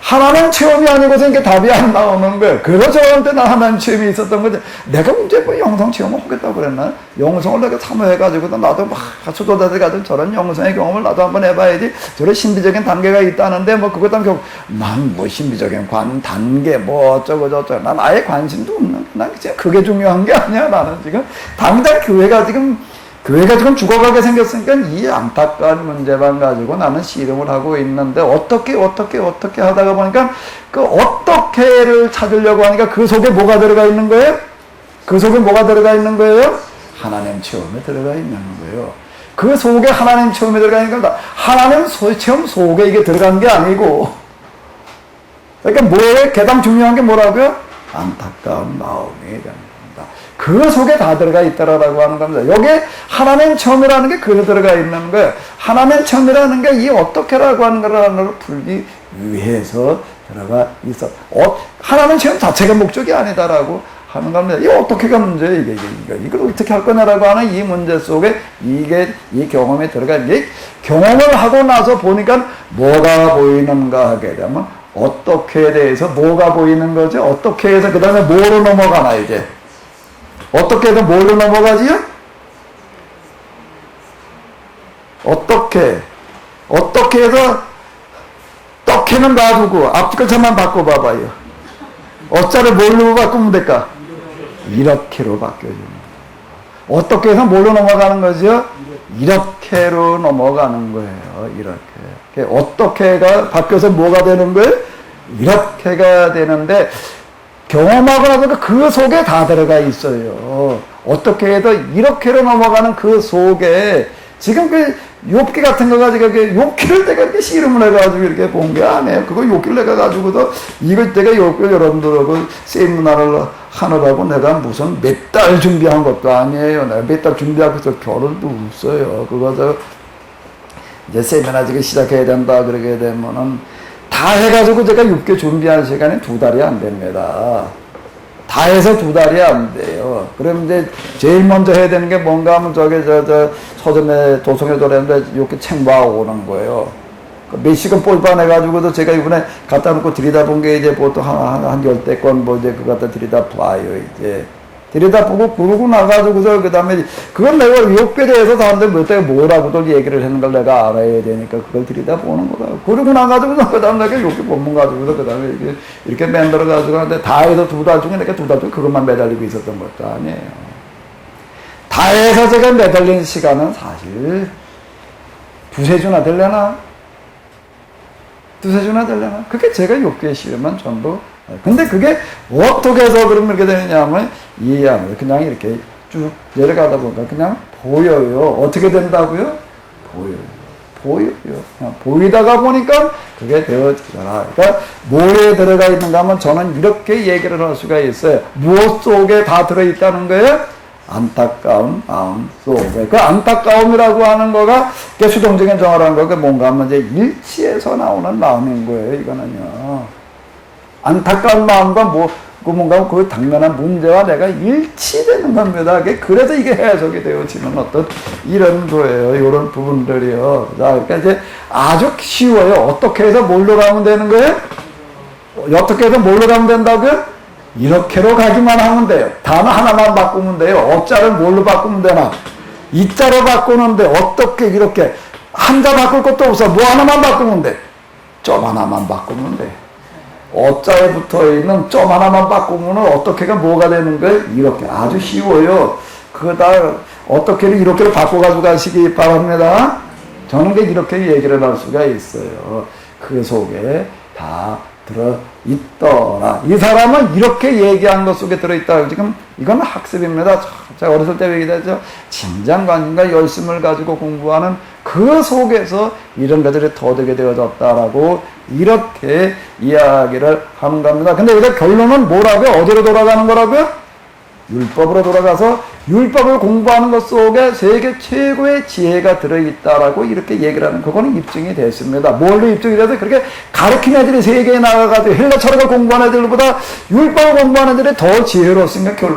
하나님 체험이 아니고서 이게 답이 안 나오는 거예요. 그래서 저한테 나 하나님 체험이 있었던 거지. 내가 언제 뭐 영성 체험을 하겠다고 그랬나? 영성을 내가 사모해가지고 나도 막 수도다돼가지고 저런 영성의 경험을 나도 한번 해봐야지. 저런 신비적인 단계가 있다는데 뭐 그것 때문에 난 뭐 신비적인 단계 뭐 어쩌고 저쩌고 난 아예 관심도 없는. 난 진짜 그게 중요한 게 아니야. 나는 지금 당장 교회가 지금 죽어가게 생겼으니까 이 안타까운 문제만 가지고 나는 씨름을 하고 있는데 어떻게 하다가 보니까 그 어떻게를 찾으려고 하니까 그 속에 뭐가 들어가 있는 거예요? 그 속에 뭐가 들어가 있는 거예요? 하나님 체험에 들어가 있는 거예요. 그 속에 하나님 체험에 들어가 있는 거다. 하나님 체험 속에 이게 들어간 게 아니고 그러니까 뭐에 가장 중요한 게 뭐라고요? 안타까운 마음이 되는 겁니다. 그 속에 다 들어가 있다라고 하는 겁니다. 여기에 하나님 체험이라는 게 그래 들어가 있는 거예요. 하나님 체험이라는 게 이 어떻게라고 하는 거를 풀기 위해서 들어가 있어. 하나님 체험 자체가 목적이 아니다라고 하는 겁니다. 이 어떻게가 문제예요. 이걸 어떻게 할 거냐라고 하는 이 문제 속에 이 경험에 들어가 이게 경험을 하고 나서 보니까 뭐가 보이는가 하게 되면 어떻게에 대해서 뭐가 보이는 거죠? 어떻게 해서 그 다음에 뭐로 넘어가나 이제. 어떻게 해서 뭘로 넘어가지요? 어떻게 해서 떡해는 놔두고 앞글자만 바꿔봐봐요. 어짜를 뭘로 바꾸면 될까? 이렇게로 바뀌어주는 거예요. 어떻게 해서 뭘로 넘어가는 거죠? 이렇게로 넘어가는 거예요. 이렇게. 어떻게가 바뀌어서 뭐가 되는 거예요? 이렇게가 되는데 경험하고 나서 그 속에 다 들어가 있어요. 어떻게 해도 이렇게로 넘어가는 그 속에 지금 그 욥기 같은 거 가지고 욥기를 내가 이렇게 씨름을 해가지고 이렇게 본 게 아니에요. 그거 욥기를 내가 가지고도 이거 내가 욥기 여러분들하고 세미나를 하느라고 내가 무슨 몇 달 준비한 것도 아니에요. 내가 몇 달 준비하고서 결혼도 없어요. 그거 이제 세미나 지금 시작해야 된다 그러게 되면은 다 해가지고 제가 6개 준비한 시간이 2달이 안 됩니다. 다 해서 2달이 안 돼요. 그럼 이제 제일 먼저 해야 되는 게 뭔가 하면 서점에 도성에 들어왔는데 이렇게 책 모아오는 거예요. 몇 시간 뽀이빠내가지고도 제가 이번에 갖다 놓고 들여다본 게 이제 보통 한 10대 건 뭐 이제 그거 갖다 들여다봐요, 이제. 들여다보고 그러고 나가지고서 그 다음에 그건 내가 욕에 대해서 사람들 몇 대가 뭐라고도 얘기를 하는 걸 내가 알아야 되니까 그걸 들여다보는 거다. 그러고 나가지고서 그 다음에 내가 욕기 본문 가지고서 그 다음에 이렇게 만들어가지고 하는데 다 해서 2달 중에 내가 2달 중에 그것만 매달리고 있었던 것도 아니에요. 다 해서 제가 매달린 시간은 사실 2-3주나 되려나? 2-3주나 되려나? 그게 제가 욕기의 시험만 전부. 근데 그게 어떻게 해서 그러면 이렇게 되느냐면 이해하면 그냥 이렇게 쭉 내려가다 보니까 그냥 보여요. 어떻게 된다고요? 보여요. 그냥 보이다가 보니까 그게 되어지더라. 그러니까 뭐에 들어가 있는가 하면 저는 이렇게 얘기를 할 수가 있어요. 무엇 속에 다 들어있다는 거예요? 안타까운 마음 속에. 그 안타까움이라고 하는 거가 수동적인 정어라는 거가 뭔가 하면 이제 일치에서 나오는 마음인 거예요. 이거는요. 안타까운 마음과 뭔가 그 당면한 문제와 내가 일치되는 겁니다. 그래서 이게 해석이 되어지는 어떤 이런 거예요. 이런 부분들이요. 자, 그러니까 이제 아주 쉬워요. 어떻게 해서 뭘로 가면 되는 거예요? 어떻게 해서 뭘로 가면 된다고요? 이렇게로 가기만 하면 돼요. 단어 하나만 바꾸면 돼요. 어자를 뭘로 바꾸면 되나? 이자로 바꾸는데 어떻게 이렇게 한자 바꿀 것도 없어. 뭐 하나만 바꾸면 돼. 점 하나만 바꾸면 돼. 어자에 붙어있는 점 하나만 바꾸면 어떻게가 뭐가 되는 거예요? 이렇게. 아주 쉬워요. 그거 다 어떻게를 이렇게 바꿔가지고 가시기 바랍니다. 저는 이렇게 얘기를 할 수가 있어요. 그 속에 다 들어있더라. 이 사람은 이렇게 얘기한 것 속에 들어있다. 지금 이건 학습입니다. 제가 어렸을 때 얘기했죠. 진정관심과 열심을 가지고 공부하는 그 속에서 이런 것들이 터득이 되어졌다라고 이렇게 이야기를 하는 겁니다. 근데 여기서 결론은 뭐라고요? 어디로 돌아가는 거라고요? 율법으로 돌아가서 율법을 공부하는 것 속에 세계 최고의 지혜가 들어있다라고 이렇게 얘기를 하는, 그거는 입증이 됐습니다. 뭘로 입증이 돼서 그렇게 가르친 애들이 세계에 나가가지고 헬라 철학을 공부하는 애들보다 율법을 공부하는 애들이 더 지혜로웠으니까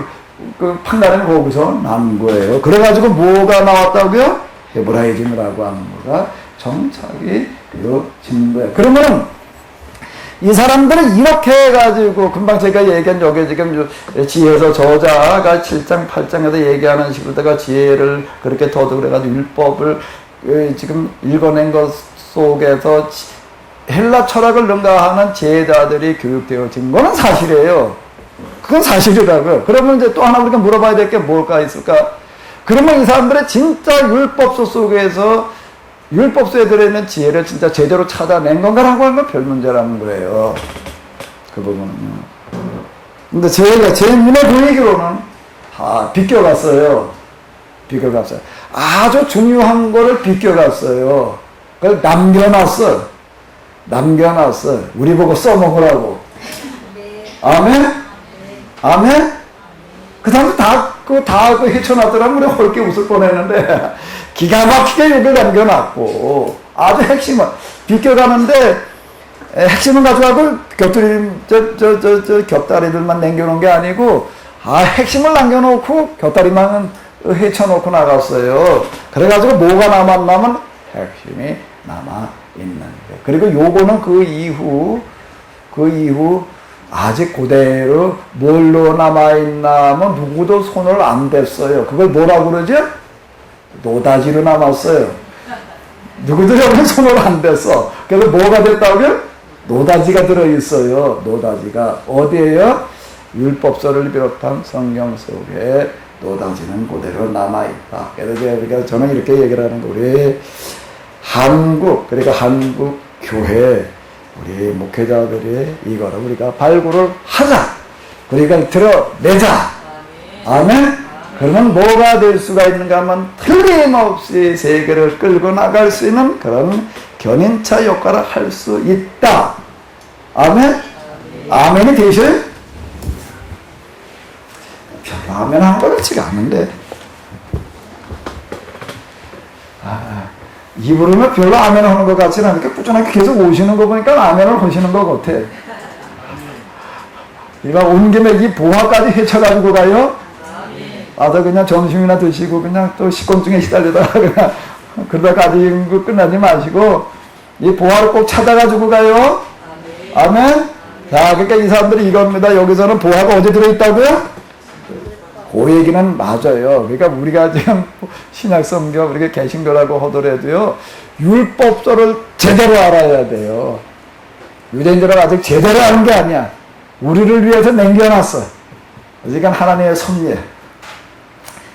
그 판단은 거기서 난 거예요. 그래가지고 뭐가 나왔다고요? 헤브라이즘이라고 하는 거가 정착이 되어진 거예요. 그러면 이 사람들은 이렇게 해가지고 금방 제가 얘기한 여기 지금 지혜서 저자가 7장 8장에서 얘기하는 식으로다가 지혜를 그렇게 더듬어 가지고 율법을 지금 읽어낸 것 속에서 헬라 철학을 능가하는 지혜자들이 교육되어진 거는 사실이에요. 그건 사실이라고요. 그러면 이제 또 하나 우리가 물어봐야 될 게 뭘까 있을까? 그러면 이 사람들의 진짜 율법서 속에서 율법서에 들어있는 지혜를 진짜 제대로 찾아낸 건가라고 하는 건 별 문제라는 거예요. 그 부분은요. 근데 제 눈에 보이기로는 비껴갔어요. 비껴갔어요. 아주 중요한 거를 비껴갔어요. 그걸 남겨놨어. 우리 보고 써먹으라고. 아멘? 아멘? 그 다음에 다 헤쳐놨더라면 우리 헐게 웃을 뻔했는데, 기가 막히게 여기 남겨놨고, 아주 핵심은, 비껴가는데, 핵심은 가져가고, 곁다리들만 남겨놓은 게 아니고, 핵심을 남겨놓고, 곁다리만 헤쳐놓고 나갔어요. 그래가지고 뭐가 남았냐면, 핵심이 남아있는 거예요. 그리고 요거는 그 이후, 아직 그대로 뭘로 남아있나면 누구도 손을 안 댔어요. 그걸 뭐라고 그러죠? 노다지로 남았어요. 누구도 여기 손을 안 댔어. 그래서 뭐가 됐다고요? 노다지가 들어있어요. 노다지가. 어디에요? 율법서를 비롯한 성경 속에 노다지는 그대로 남아있다. 그래서 저는 이렇게 얘기를 하는 거예요. 우리 그러니까 한국 교회, 우리 목회자들이 이거를 우리가 발굴을 하자. 우리가 드러내자. 아멘? 그러면 뭐가 될 수가 있는가 하면 틀림없이 세계를 끌고 나갈 수 있는 그런 견인차 역할을 할 수 있다. 아멘? 아멘이 되셔요? 별로 아멘 하는 거 같지가 않은데. 입으로는 별로 아멘 하는 것 같지는 않으니까 꾸준하게 계속 오시는 거 보니까 아멘을 하시는 것 같아. 이거 온 김에 이 보화까지 헤쳐가지고 가요? 그냥 점심이나 드시고 그냥 또 식곤증에 시달리다가 그냥 그러다가 아직 끝나지 마시고 이 보화를 꼭 찾아가지고 가요? 아멘? 자, 그러니까 이 사람들이 이겁니다. 여기서는 보화가 어디 들어있다고요? 그 얘기는 맞아요. 그러니까 우리가 지금 신약성경, 우리가 개신교라고 하더라도요, 율법서를 제대로 알아야 돼요. 유대인들은 아직 제대로 아는 게 아니야. 우리를 위해서 남겨놨어. 그러니까 하나님의 섭리.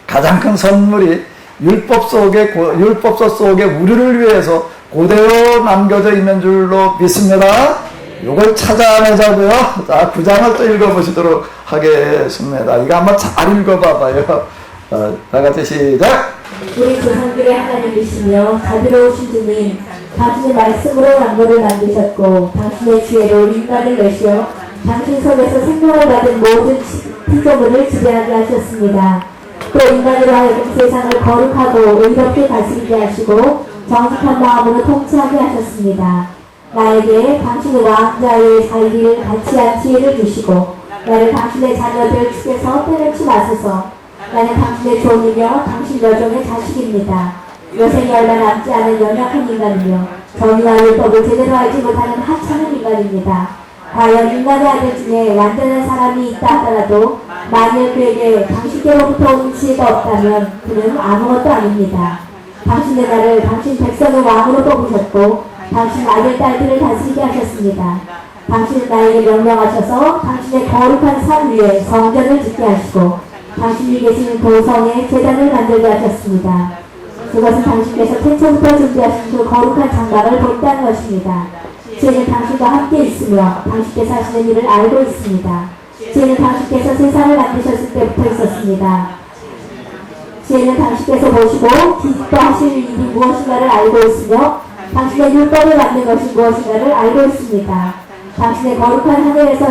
가장 큰 선물이 율법서 속에 우리를 위해서 그대로 남겨져 있는 줄로 믿습니다. 이걸 찾아내자고요. 자, 9장을 또 읽어보시도록 하겠습니다. 이거 한번 잘 읽어봐봐요. 다 같이 시작! 우리 조상들의 하나님이시며 자비로우신 주님, 당신의 말씀으로 만물을 만드셨고 당신의 지혜로 인간을 내시어 당신 손에서 생명을 받은 모든 피조물을 지배하게 하셨습니다. 또 인간으로 하여금 세상을 거룩하고 의롭게 다스리게 하시고 정직한 마음으로 통치하게 하셨습니다. 나에게 당신의 왕자의 살기를 같이 한 지혜를 주시고 나를 당신의 자녀들 축에서 빼놓지 마소서. 나는 당신의 종이며 당신 여종의 자식입니다. 여생이 얼마 남지 않은 연약한 인간이며 정의와 율법을 제대로 알지 못하는 하찮은 인간입니다. 과연 인간의 아들 중에 완전한 사람이 있다 하더라도 만일 그에게 당신께로부터 온 지혜가 없다면 그는 아무것도 아닙니다. 당신의 나를 당신 백성의 왕으로 뽑으셨고 당신 아들 딸들을 다스리게 하셨습니다. 당신은 나에게 명령하셔서 당신의 거룩한 산 위에 성전을 짓게 하시고 당신이 계시는 도성에 제단을 만들게 하셨습니다. 그것은 당신께서 태초부터 준비하신 그 거룩한 장막을 본다는 것입니다. 지혜는 당신과 함께 있으며 당신께서 하시는 일을 알고 있습니다. 지혜는 당신께서 세상을 만드셨을 때부터 있었습니다. 지혜는 당신께서 보시고 기뻐하실 일이 무엇인가를 알고 있으며 당신의 율법을 만든 것이 무엇인가를 알고 있습니다. 당신의 거룩한 하늘에서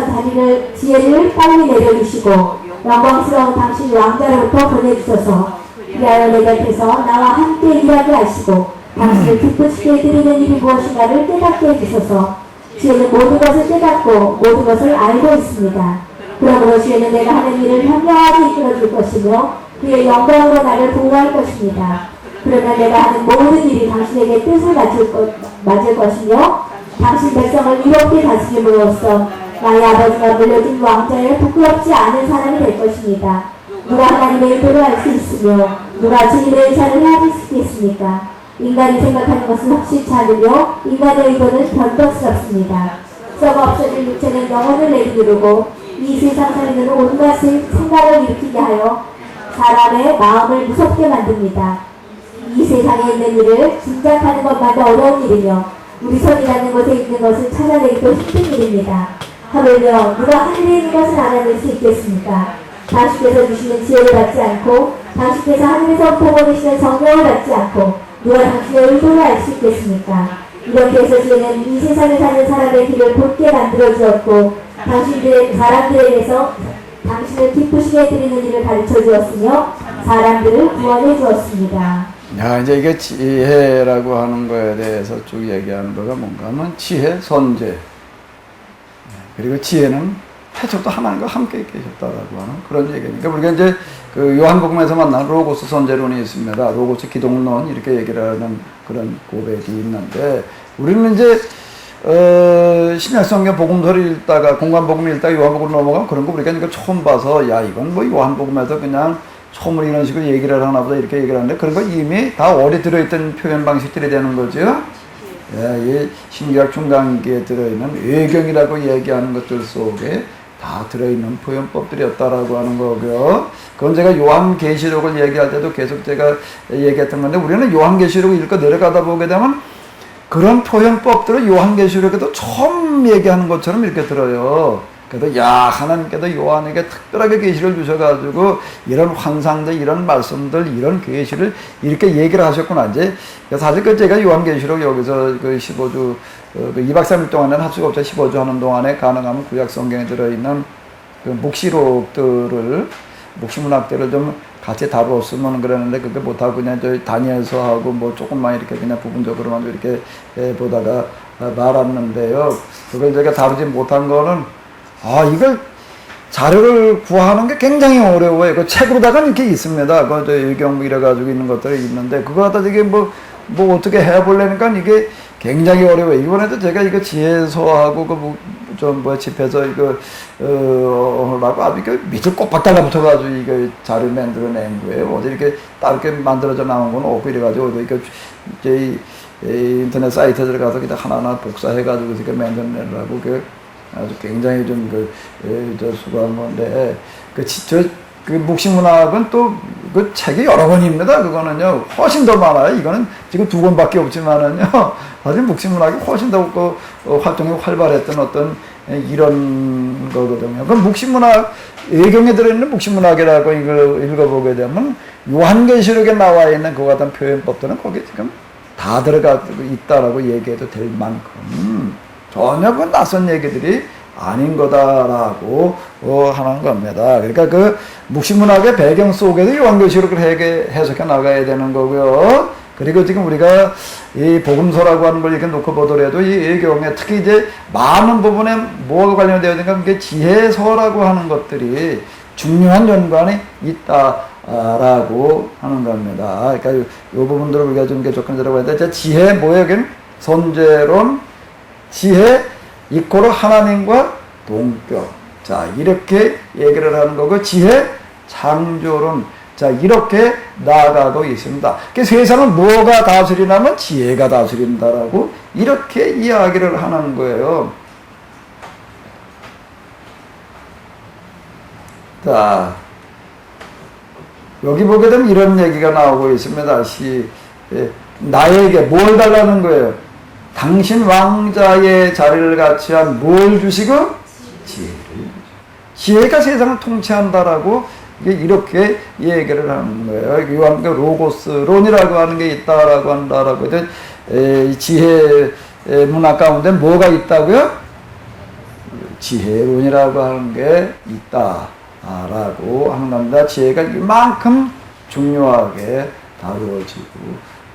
지혜를 빨리 내려주시고 영광스러운 당신 왕자로부터 보내주소서. 그리하여 내 곁에서 나와 함께 일하게 하시고 당신을 기쁘시게 해드리는 일이 무엇인가를 깨닫게 해주소서. 주에는 모든 것을 깨닫고 모든 것을 알고 있습니다. 그러므로 주에는 내가 하는 일을 현명하게 이끌어줄 것이며 그의 영광으로 나를 보호할 것입니다. 그러나 내가 하는 모든 일이 당신에게 뜻을 맞을 것이며 당신 백성을 이롭게 다스림으로써 나의 아버지가 물려준 왕자에 부끄럽지 않은 사람이 될 것입니다. 누가 하나님의 의도를 알 수 있으며 누가 주님의 의사를 헤아릴 수 있겠습니까? 인간이 생각하는 것은 혹시치 않으며 인간의 의도는 변덕스럽습니다. 썩어 없어질 육체는 영혼을 내리누르고 이 세상 살이는 온갖 생각을 일으키게 하여 사람의 마음을 무섭게 만듭니다. 이 세상에 있는 일을 짐작하는 것마다 어려운 일이며 우리 손이라는 곳에 있는 것을 찾아내기도 힘든 일입니다. 하물며 누가 하늘에 있는 것을 알아낼 수 있겠습니까? 당신께서 주시는 지혜를 받지 않고 당신께서 하늘에서부터 보내시는 성령을 받지 않고 누가 당신의 의도를 알 수 있겠습니까? 이렇게 해서 주는 이 세상에 사는 사람의 길을 곧게 만들어 주었고 사람들에게서 당신을 기쁘시게 해드리는 일을 가르쳐 주었으며 사람들을 구원해 주었습니다. 야, 이제 이게 지혜라고 하는 거에 대해서 쭉 얘기하는 거가 뭔가 하면 지혜, 선제. 그리고 지혜는 해석도 하나님과 함께 계셨다라고 하는 그런 얘기니까 우리가 이제 그 요한복음에서 만난 로고스 선제론이 있습니다. 로고스 기독론 이렇게 얘기를 하는 그런 고백이 있는데 우리는 이제 신약성경 복음서를 읽다가 공관복음을 읽다가 요한복음으로 넘어가면 그런 거 우리가 이거 처음 봐서 야 이건 뭐 요한복음에서 그냥 처음으로 이런 식으로 얘기를 하나 보다 이렇게 얘기를 하는데 그런 거 이미 다 어디 들어있던 표현 방식들이 되는 거죠. 예, 이 신구약 중간기에 들어있는 외경이라고 얘기하는 것들 속에 다 들어있는 표현법들이었다라고 하는 거고요. 그건 제가 요한계시록을 얘기할 때도 계속 제가 얘기했던 건데 우리는 요한계시록을 읽고 내려가다 보게 되면 그런 표현법들을 요한계시록에도 처음 얘기하는 것처럼 이렇게 들어요. 그래도 야 하나님께도 요한에게 특별하게 계시를 주셔가지고 이런 환상들 이런 말씀들 이런 계시를 이렇게 얘기를 하셨구나. 이제 사실 그 제가 요한계시록 여기서 그 15주 그 2박 3일 동안은 할 수가 없죠. 15주 하는 동안에 가능하면 구약 성경에 들어있는 그 묵시록들을 묵시문학들을 좀 같이 다루었으면 그러는데 그게 못하고 그냥 저희 다니엘서 하고 뭐 조금만 이렇게 그냥 부분적으로만 이렇게 보다가 말았는데요. 그걸 제가 다루지 못한 거는 이걸 자료를 구하는 게 굉장히 어려워요. 그 책으로다가 이렇게 있습니다. 그 의경 이래가지고 있는 것들이 있는데 그거 갖다 이게 뭐 어떻게 해보려니까 이게 굉장히 어려워요. 이번에도 제가 이거 지혜서하고 집에서 이거 라고 아주 이거 밑을 꼭박 달라붙어가지고 이거 자료 만들어낸 거예요. 어디 이렇게 따르게 만들어져 나온 건 없고 이래가지고 이거 저희 인터넷 사이트에 들어가서 그냥 하나하나 복사해가지고 이렇게 만들어내려고 아주 굉장히 좀 수고한 건데 그 묵시문학은 또 그 책이 여러 권입니다. 그거는요 훨씬 더 많아요. 이거는 지금 2권밖에 없지만은요 사실 묵시문학이 훨씬 더 활동이 활발했던 어떤 이런 거거든요. 그 묵시문학 외경에 들어있는 묵시문학이라고 이걸 읽어보게 되면 요한계시록에 나와 있는 그 같은 표현법들은 거기 지금 다 들어가 있다라고 얘기해도 될 만큼 전혀 그 낯선 얘기들이 아닌 거다라고 하는 겁니다. 그러니까 그 묵시문학의 배경 속에서 요한계시록을 해석해 나가야 되는 거고요. 그리고 지금 우리가 이 복음서라고 하는 걸 이렇게 놓고 보더라도 이 예경에 특히 이제 많은 부분에 뭐가 관련되어 있는가 그게 지혜서라고 하는 것들이 중요한 연관이 있다라고 하는 겁니다. 그러니까 이 부분들을 우리가 좀 조금 들어봐야 돼. 지혜 뭐예요? 선제론 지혜 이코로 하나님과 동격. 자, 이렇게 얘기를 하는 거고, 지혜, 창조론. 자, 이렇게 나아가고 있습니다. 그 세상은 뭐가 다스리냐면 지혜가 다스린다라고 이렇게 이야기를 하는 거예요. 자, 여기 보게 되면 이런 얘기가 나오고 있습니다. 나에게 뭘 달라는 거예요? 당신 왕자의 자리를 같이한 뭘 주시고? 지혜를. 지혜가 세상을 통치한다라고 이렇게 얘기를 하는 거예요. 요한 로고스론이라고 하는 게 있다라고 한다라고 해서 지혜 문학 가운데 뭐가 있다고요? 지혜론이라고 하는 게 있다. 라고 하는 겁니다. 지혜가 이만큼 중요하게 다루어지고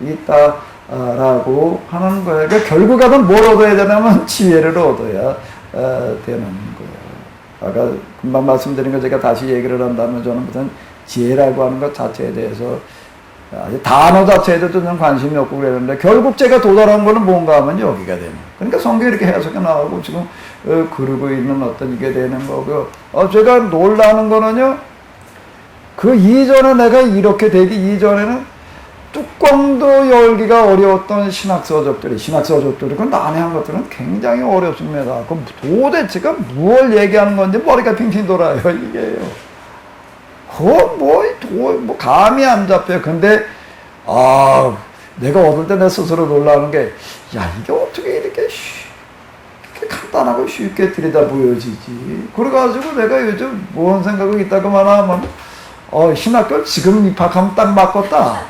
있다라고 하는 거예요. 그러니까 결국에는 뭘 얻어야 되냐면 지혜를 얻어야 되는 거예요. 아까 금방 말씀드린 거 제가 다시 얘기를 한다면 저는 무슨 지혜라고 하는 것 자체에 대해서 단어 자체에도 좀 관심이 없고 그랬는데 결국 제가 도달한 거는 뭔가 하면 여기가 되는. 그러니까 성경이 이렇게 해석이 나오고 지금 그러고 있는 어떤 이게 되는 거고. 제가 놀라는 거는요. 그 이전에 내가 이렇게 되기 이전에는 뚜껑도 열기가 어려웠던 신학서적들이 그 난해한 것들은 굉장히 어렵습니다. 그럼 도대체가 무엇을 얘기하는 건지 머리가 핑핑 돌아요. 이게요. 뭐 감이 안 잡혀요. 근데 내가 얻을 때 내 스스로 놀라는 게 이게 어떻게 이렇게 간단하고 쉽게 들여다 보여지지. 그래가지고 내가 요즘 뭔 생각이 있다고만 하면 신학교 지금 입학하면 딱 맞겠다.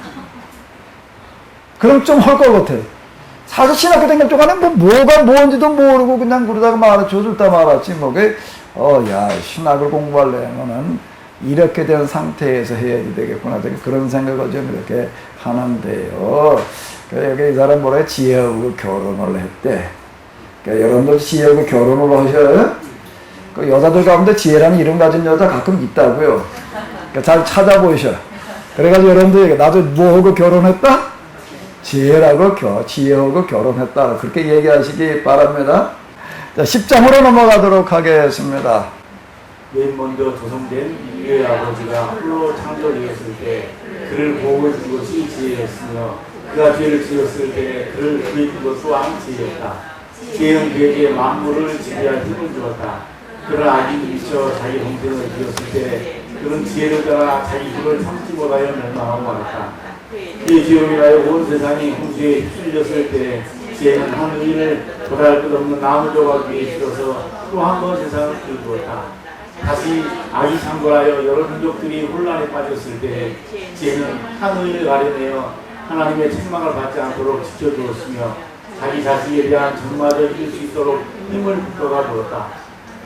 그럼 좀 할 것 같아. 사실 신학교 다닐 동안에 뭐가 뭔지도 모르고 그냥 그러다가 말아줬다 말았지. 신학을 공부하려면은 이렇게 된 상태에서 해야 되겠구나. 그런 생각을 좀 이렇게 하는데요. 여기 이 사람 뭐래? 지혜하고 결혼을 했대. 그러니까 여러분들 지혜하고 결혼을 하셔요. 그 여자들 가운데 지혜라는 이름 가진 여자 가끔 있다고요. 그러니까 잘 찾아보셔. 그래가지고 여러분들 나도 뭐하고 결혼했다? 지혜하고 결혼했다. 그렇게 얘기하시기 바랍니다. 자, 10장으로 넘어가도록 하겠습니다. 맨 먼저 조성된 인류의 아버지가 홀로 창조되었을 때 그를 보호해 준 것이 지혜였으며 그가 죄를 지었을 때 그를 구해 준 것 또한 지혜였다. 지혜는 그에게 만물을 지배할 힘을 주었다. 그를 악인이 미쳐 자기 동생을 지었을 때 그는 지혜를 따라 자기 힘을 참지 못하여 멸망하고 말았다. 그의 죄로 인하여 온 세상이 홍수에 휩쓸렸을 때 지혜는 한 의인을 도달할 것 없는 나무 조각 위에 실어서 또 한 번 세상을 들어주었다. 다시 악이 창궐하여 여러 민족들이 혼란에 빠졌을 때 지혜는 한 의인을 가려내어 하나님의 책망을 받지 않도록 지켜주었으며 자기 자식에 대한 정마저 이길 수 있도록 힘을 북돋아 주었다.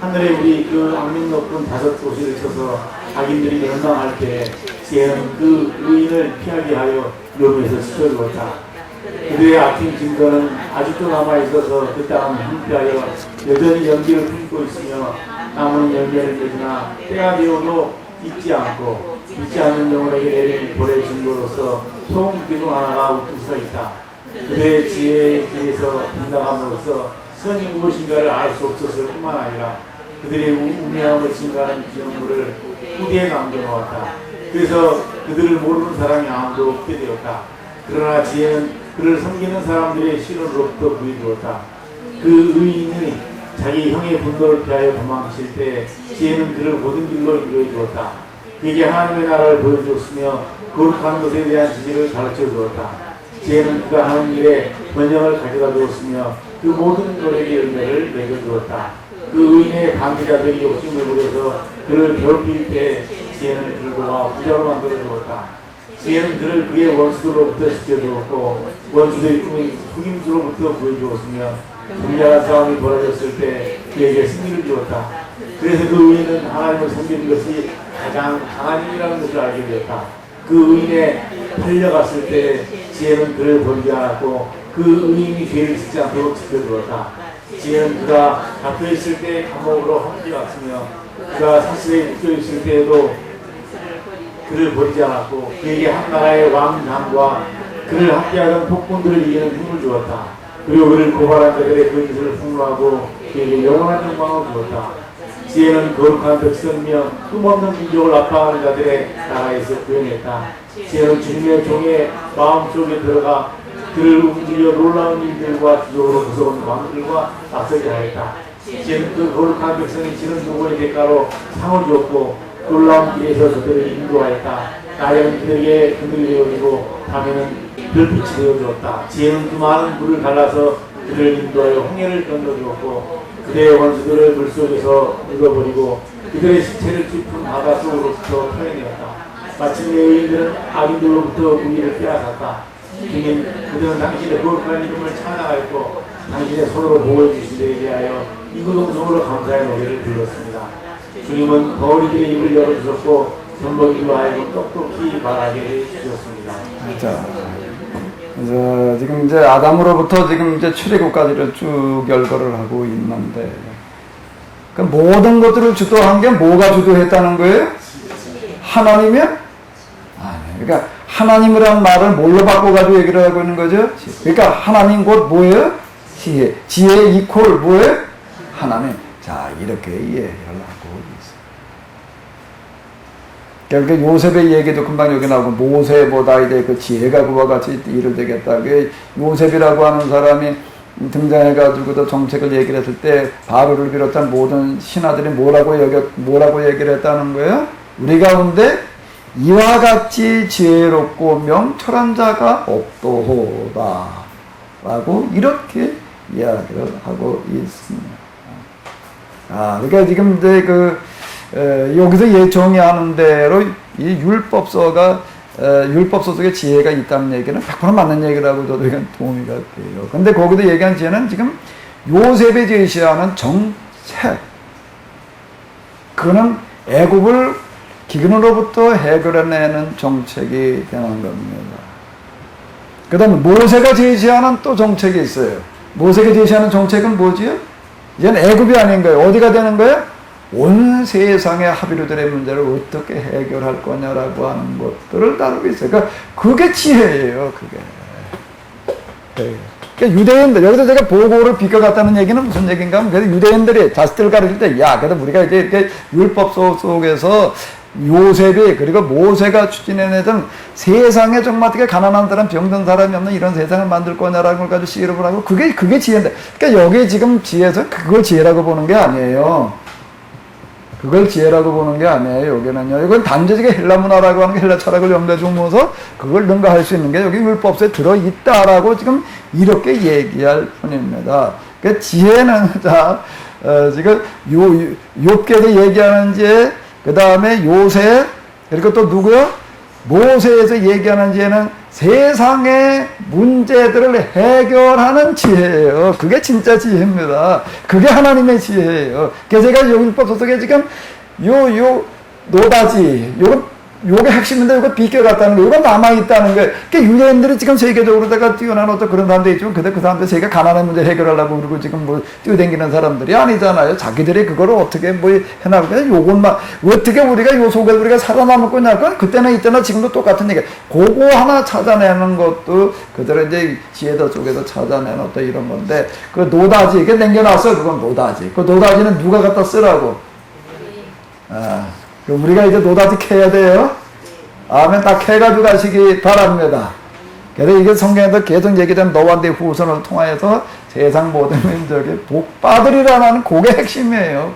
하늘에 우리 그 악명 높은 5도시를 쳐서 악인들이 멸망할 때 지혜는 그 의인을 피하게 하여 위험에서 지켜주었다. 그들의 악행 증거는 아직도 남아있어서 그 땅은 황폐하여 여전히 연기를 품고 있으며 나무는 열매를 맺으나 때가 되어도 잊지 않고 잊지 않는 영혼에게 내린 볼의 증거로서 소음기둥 하나가 우뚝 서 있다. 그들의 지혜에 대해서 빗나감으로써 선이 무엇인가를 알 수 없었을 뿐만 아니라 그들의 우매함을 증가하는 기념물을 후대에 남겨놓았다. 그래서 그들을 모르는 사람이 아무도 없게 되었다. 그러나 지혜는 그를 섬기는 사람들의 시련으로부터 구해주었다. 그 의인이 자기 형의 분노를 피하여 도망칠 때 지혜는 그를 모든 길로 인도해 주었다. 그에게 하나님의 나라를 보여주었으며 거룩한 것에 대한 지식을 가르쳐 주었다. 지혜는 그가 하는 일에 번영을 가져다 주었으며 그 모든 노력의 열매를 매겨주었다. 그 의인의 반기자들이 욕심을 부려서 그를 괴롭힐 때 지혜는 그를 도와 부자로 만들어 주었다. 지혜는 그를 그의 원수들로부터 지켜주었고 원수들이 꾸민 후김수로부터 구해주었으며 분명한 싸움이 벌어졌을 때 그에게 승리를 주었다. 그래서 그 의인은 하나님을 섬기는 것이 가장 강한 힘이라는 것을 알게 되었다. 그 의인에 팔려갔을 때 지혜는 그를 버리지 않았고 그 의인이 죄를 짓지 않도록 지켜주었다. 지혜는 그가 잡혀있을 때 감옥으로 험지갔으며 그가 사슬에 묶여있을 때에도 그를 버리지 않았고 그에게 한 나라의 왕장과 그를 함께하던 폭군들을 이기는 힘을 주었다. 그리고 그를 고발한 자들의 그 짓을 폭로하고 그에게 영원한 영광을 주었다. 지혜는 거룩한 백성이며 흠없는 민족을 아파하는 자들의 나라에서 구현했다. 지혜는 주님의 종의 마음속에 들어가 그를 움직여 놀라운 일들과 주적으로 무서운 왕들과 맞서게 하였다. 지혜는 그 거룩한 백성이 지는 누구의 대가로 상을 주었고 놀라운 길에서 그들을 인도하였다. 낮에는 그들에게 그늘이 되어주고 밤에는 별빛이 되어주었다. 지혜는 그 많은 물을 갈라서 그들을 인도하여 홍해를 건너주었고 그들의 원수들을 물속에서 묻어버리고 그들의 시체를 깊은 바다 속으로부터 털어내었다. 마침내 의인들은 악인들로부터 무기를 빼앗았다. 주님, 그들은 당신의 거룩한 이름을 찬양하였고 당신의 손으로 보호해 주시기에 대하여 이구동성으로 감사의 노래를 불렀습니다. 주님은 어린이의 입을 열어주셨고 전범이로 하여금 똑똑히 말하게 해주셨습니다. 자, 그래서 지금 이제 아담으로부터 지금 이제 출애굽까지를 쭉 열거를 하고 있는데, 그 모든 것들을 주도한 게 뭐가 주도했다는 거예요? 하나님이요? 아니, 그러니까 하나님이라는 말을 뭘로 바꿔가지고 얘기를 하고 있는 거죠? 그러니까 하나님 곧 뭐예요? 지혜. 지혜 이퀄 뭐예요? 하나님. 자, 이렇게 이해를 하고 있어요. 그러니까 요셉의 얘기도 금방 여기 나오고, 모세보다 이제 그 지혜가 그와 같이 일을 되겠다. 그 요셉이라고 하는 사람이 등장해가지고도 정책을 얘기를 했을 때 바로를 비롯한 모든 신하들이 뭐라고 얘기를 했다는 거예요? 우리 가운데 이와 같이 지혜롭고 명철한 자가 없도다 라고 이렇게 이야기를 하고 있습니다. 그러니까 지금 이제 여기서 정의하는 대로 이 율법서가 율법서 속에 지혜가 있다는 얘기는 100% 맞는 얘기라고 저도 이건 동의가 돼요. 근데 거기도 얘기한 지혜는 지금 요셉이 제시하는 정책, 그는 애굽을 기근으로부터 해결해내는 정책이 되는 겁니다. 그 다음에 모세가 제시하는 또 정책이 있어요. 모세가 제시하는 정책은 뭐지요? 이제는 애굽이 아닌 거예요. 어디가 되는 거예요? 온 세상의 하비루들의 문제를 어떻게 해결할 거냐라고 하는 것들을 다루고 있어요. 그러니까 그게 지혜예요, 그게. 그러니까 유대인들, 여기서 제가 보고를 비껴갔다는 얘기는 무슨 얘기인가 하면, 그래서 유대인들이 자식들을 가르칠 때, 그래도 우리가 이제 이렇게 율법서 속에서 요셉이, 그리고 모세가 추진해내던 세상에 정말 어떻게 가난한 사람, 병든 사람이 없는 이런 세상을 만들 거냐라는 걸 가지고 시럽을 하고, 그게 지혜인데. 그러니까 여기 지금 지혜에서 그걸 지혜라고 보는 게 아니에요. 그걸 지혜라고 보는 게 아니에요. 여기는요. 이건 단지 헬라 문화라고 하는 게 헬라 철학을 염두에 두면서 그걸 능가할 수 있는 게 여기 율법서에 들어있다라고 지금 이렇게 얘기할 뿐입니다. 그 지혜는, 지금 욥기에서 얘기하는 지혜, 그 다음에 요새, 그리고 또 누구요? 모세에서 얘기하는 지혜는 세상의 문제들을 해결하는 지혜예요. 그게 진짜 지혜입니다. 그게 하나님의 지혜예요. 그래서 제가 율법서 속에 지금 노다지, 요게 핵심인데 요거 비껴갔다는 거예요. 요거 남아있다는 거예요. 그러니까 유대인들이 지금 세계적으로다가 뛰어난 어떤 그런 사람도 있지만, 근데 그 사람들 세계 가난한 문제 해결하려고 그러고 지금 뭐 뛰어다니는 사람들이 아니잖아요. 자기들이 그거를 어떻게 뭐 해나가고, 요것만, 어떻게 우리가 요 속에 우리가 살아남을 거냐. 그때나 이때나 지금도 똑같은 얘기. 그거 하나 찾아내는 것도 그들의 이제 지혜도 속에서 찾아내는 어떤 이런 건데, 그 노다지, 이게 남겨놨어요. 그건 노다지. 그 노다지는 누가 갖다 쓰라고? 우리가 이제 노다지 캐야 돼요. 아멘. 다 캐가지고 가시기 바랍니다. 그래서 이게 성경에서 계속 얘기된 너와 네 후손을 통하여서 세상 모든 민족이 복 받으리라는 그게 핵심이에요.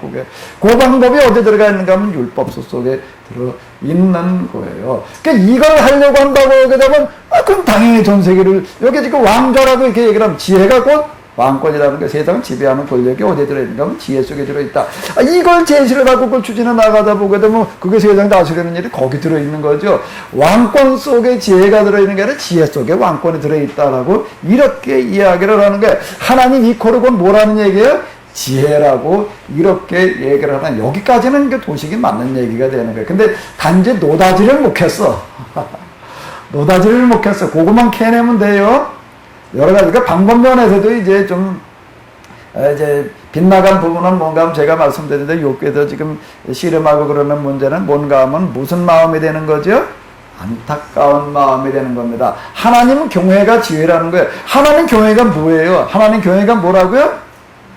그 방법이 어디 들어가 있는가 하면 율법서 속에 들어 있는 거예요. 그러니까 이걸 하려고 한다고 하게 되면, 그럼 당연히 전 세계를, 여기 지금 왕조라고 이렇게 얘기를 하면 지혜가 곧 왕권이라는 게 세상을 지배하는 권력이 어디에 들어있는가 하면 지혜 속에 들어있다. 이걸 제시를 하고 그걸 추진해 나가다 보게 되면 그게 세상 다스리는 일이 거기 들어있는 거죠. 왕권 속에 지혜가 들어있는 게 아니라 지혜 속에 왕권이 들어있다라고 이렇게 이야기를 하는 게, 하나님 이코르곤 뭐라는 얘기예요? 지혜라고 이렇게 얘기를 하는, 여기까지는 그 도식이 맞는 얘기가 되는 거예요. 근데 단지 노다지를 못 했어. 노다지를 못 했어. 그것만 캐내면 돼요. 여러 가지가 방법면에서도 이제 좀 이제 빗나간 부분은 뭔가 하면 제가 말씀드렸는데, 욥기에서 지금 씨름하고 그러는 문제는 뭔가 하면 무슨 마음이 되는 거죠? 안타까운 마음이 되는 겁니다. 하나님은 교회가 지혜라는 거예요. 하나님 교회가 뭐예요? 하나님 교회가 뭐라고요?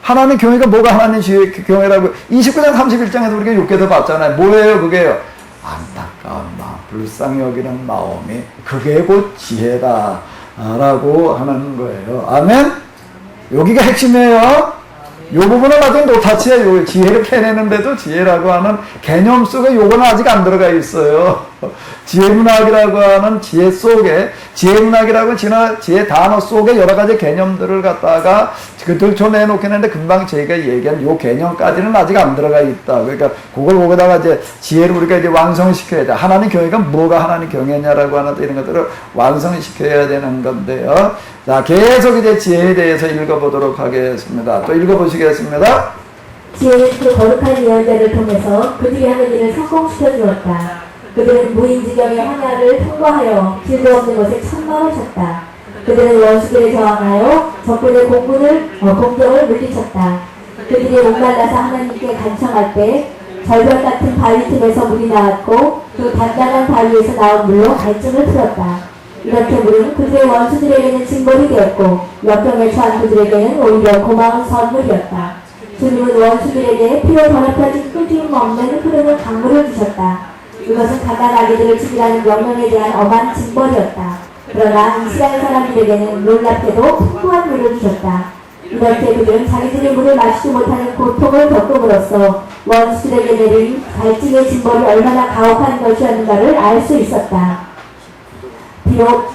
하나님 교회가 뭐가 하나님 교회라고요? 29장 31장에서 우리가 욥기에서 봤잖아요. 뭐예요 그게요? 안타까운 마음, 불쌍히 여기는 마음이, 그게 곧 지혜다 라고 하는 거예요. 아멘? 여기가 핵심이에요. 이 부분은 아직 노타치예요. 지혜를 캐내는데도 지혜라고 하는 개념 속에 요거는 아직 안 들어가 있어요. 지혜문학이라고 하는 지혜 속에, 지혜문학이라고 지혜 단어 속에 여러 가지 개념들을 갖다가 들춰내놓긴 했는데, 금방 저희가 얘기한 요 개념까지는 아직 안 들어가 있다. 그러니까 그걸 거기다가 이제 지혜를 우리가 이제 완성시켜야 돼. 하나님 교회가 뭐가 하나님 교회냐라고 하는 이런 것들을 완성시켜야 되는 건데요. 자, 계속 이제 지혜에 대해서 읽어보도록 하겠습니다. 또 읽어보시겠습니다. 지혜는 그 거룩한 예언자를 통해서 그들이 하는 일을 성공시켜 주었다. 그들은 무인지경의 하나를 통과하여 길도 없는 곳에 천만하셨다. 그들은 원수들에 저항하여 적군의 공격을 물리쳤다. 그들이 목말라서 하나님께 간청할 때 절벽 같은 바위 틈에서 물이 나왔고 그 단단한 바위에서 나온 물로 갈증을 풀었다. 이렇게 물은 그들의 원수들에게는 징벌이 되었고 역경에 처한 그들에게는 오히려 고마운 선물이었다. 주님은 원수들에게 피로 더럽혀진 끊임없는 흐르는 강물을 주셨다. 이것은 가난아기들을 죽이라는 명령에 대한 엄한 징벌이었다. 그러나 이스라엘 사람들에게는 놀랍게도 풍부한 물을 주셨다. 이렇게 그들은 자기들이 물을 마시지 못하는 고통을 겪음으로써 원수들에게 내린 갈증의 징벌이 얼마나 가혹한 것이었는가를 알 수 있었다. 비록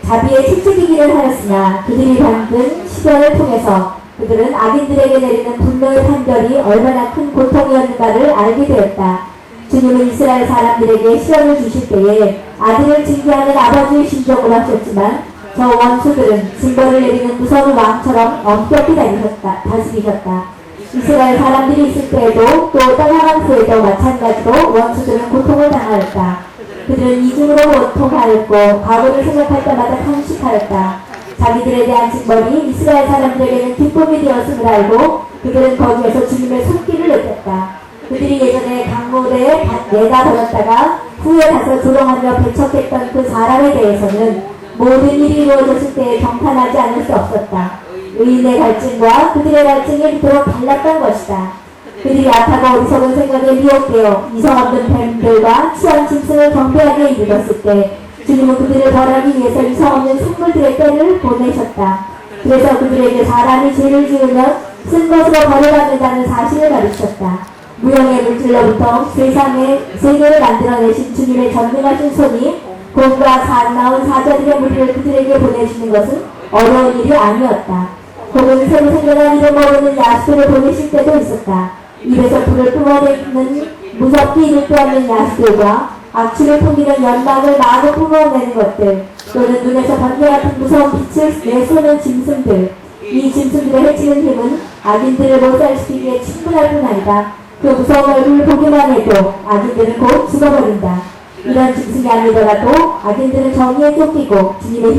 자비에 채찍이기를 하였으나 그들이 받은 시련을 통해서 그들은 악인들에게 내리는 분노의 판결이 얼마나 큰 고통이었는가를 알게 되었다. 주님은 이스라엘 사람들에게 시련을 주실 때에 아들을 징계하는 아버지의 심정으로 하셨지만 저 원수들은 징벌을 내리는 무서운 왕처럼 엄격히 다스리셨다. 이스라엘 사람들이 있을 때에도 또 떠나간 후에도 마찬가지로 원수들은 고통을 당하였다. 그들은 이중으로 고통하였고 과거를 생각할 때마다 탄식하였다. 자기들에 대한 징벌이 이스라엘 사람들에게는 기쁨이 되었음을 알고 그들은 거기에서 주님의 손길을 느꼈다. 그들이 예전에 강물에 내다 버렸다가 후에 가서 조롱하며 배척했던 그 사람에 대해서는 모든 일이 이루어졌을 때 경탄하지 않을 수 없었다. 의인의 갈증과 그들의 갈증이 그토록 달랐던 것이다. 그들이 악하고 어리석은 생각에 미혹되어 이성 없는 뱀들과 치안 짐승을 경배하게 이르렀을 때 주님은 그들을 벌하기 위해서 이성 없는 생물들의 때를 보내셨다. 그래서 그들에게 사람이 죄를 지으면 쓴 것으로 벌어받는다는 사실을 가르쳤다. 무형의 물질로부터 세상의 세계를 만들어내신 주님의 전능하신 손이 공과 사나운 사자들의 무리를 그들에게 보내시는 것은 어려운 일이 아니었다. 혹은 새로 생겨난 이름 모르는 야수들을 보내실 때도 있었다. 입에서 불을 뿜어내는 무섭게 이를 빼앗는 야수들과 악취를 풍기는 연막을 마구 뿜어내는 것들, 또는 눈에서 번개 같은 무서운 빛을 내쏘는 짐승들, 이 짐승들의 해치는 힘은 악인들을 몰살시키기에 충분할 뿐 아니라 그 무서운 얼굴을 보기만 해도 악인들은 곧 죽어버린다. 이런 짐승이 아니더라도 악인들은 정의에 쫓기고 주님의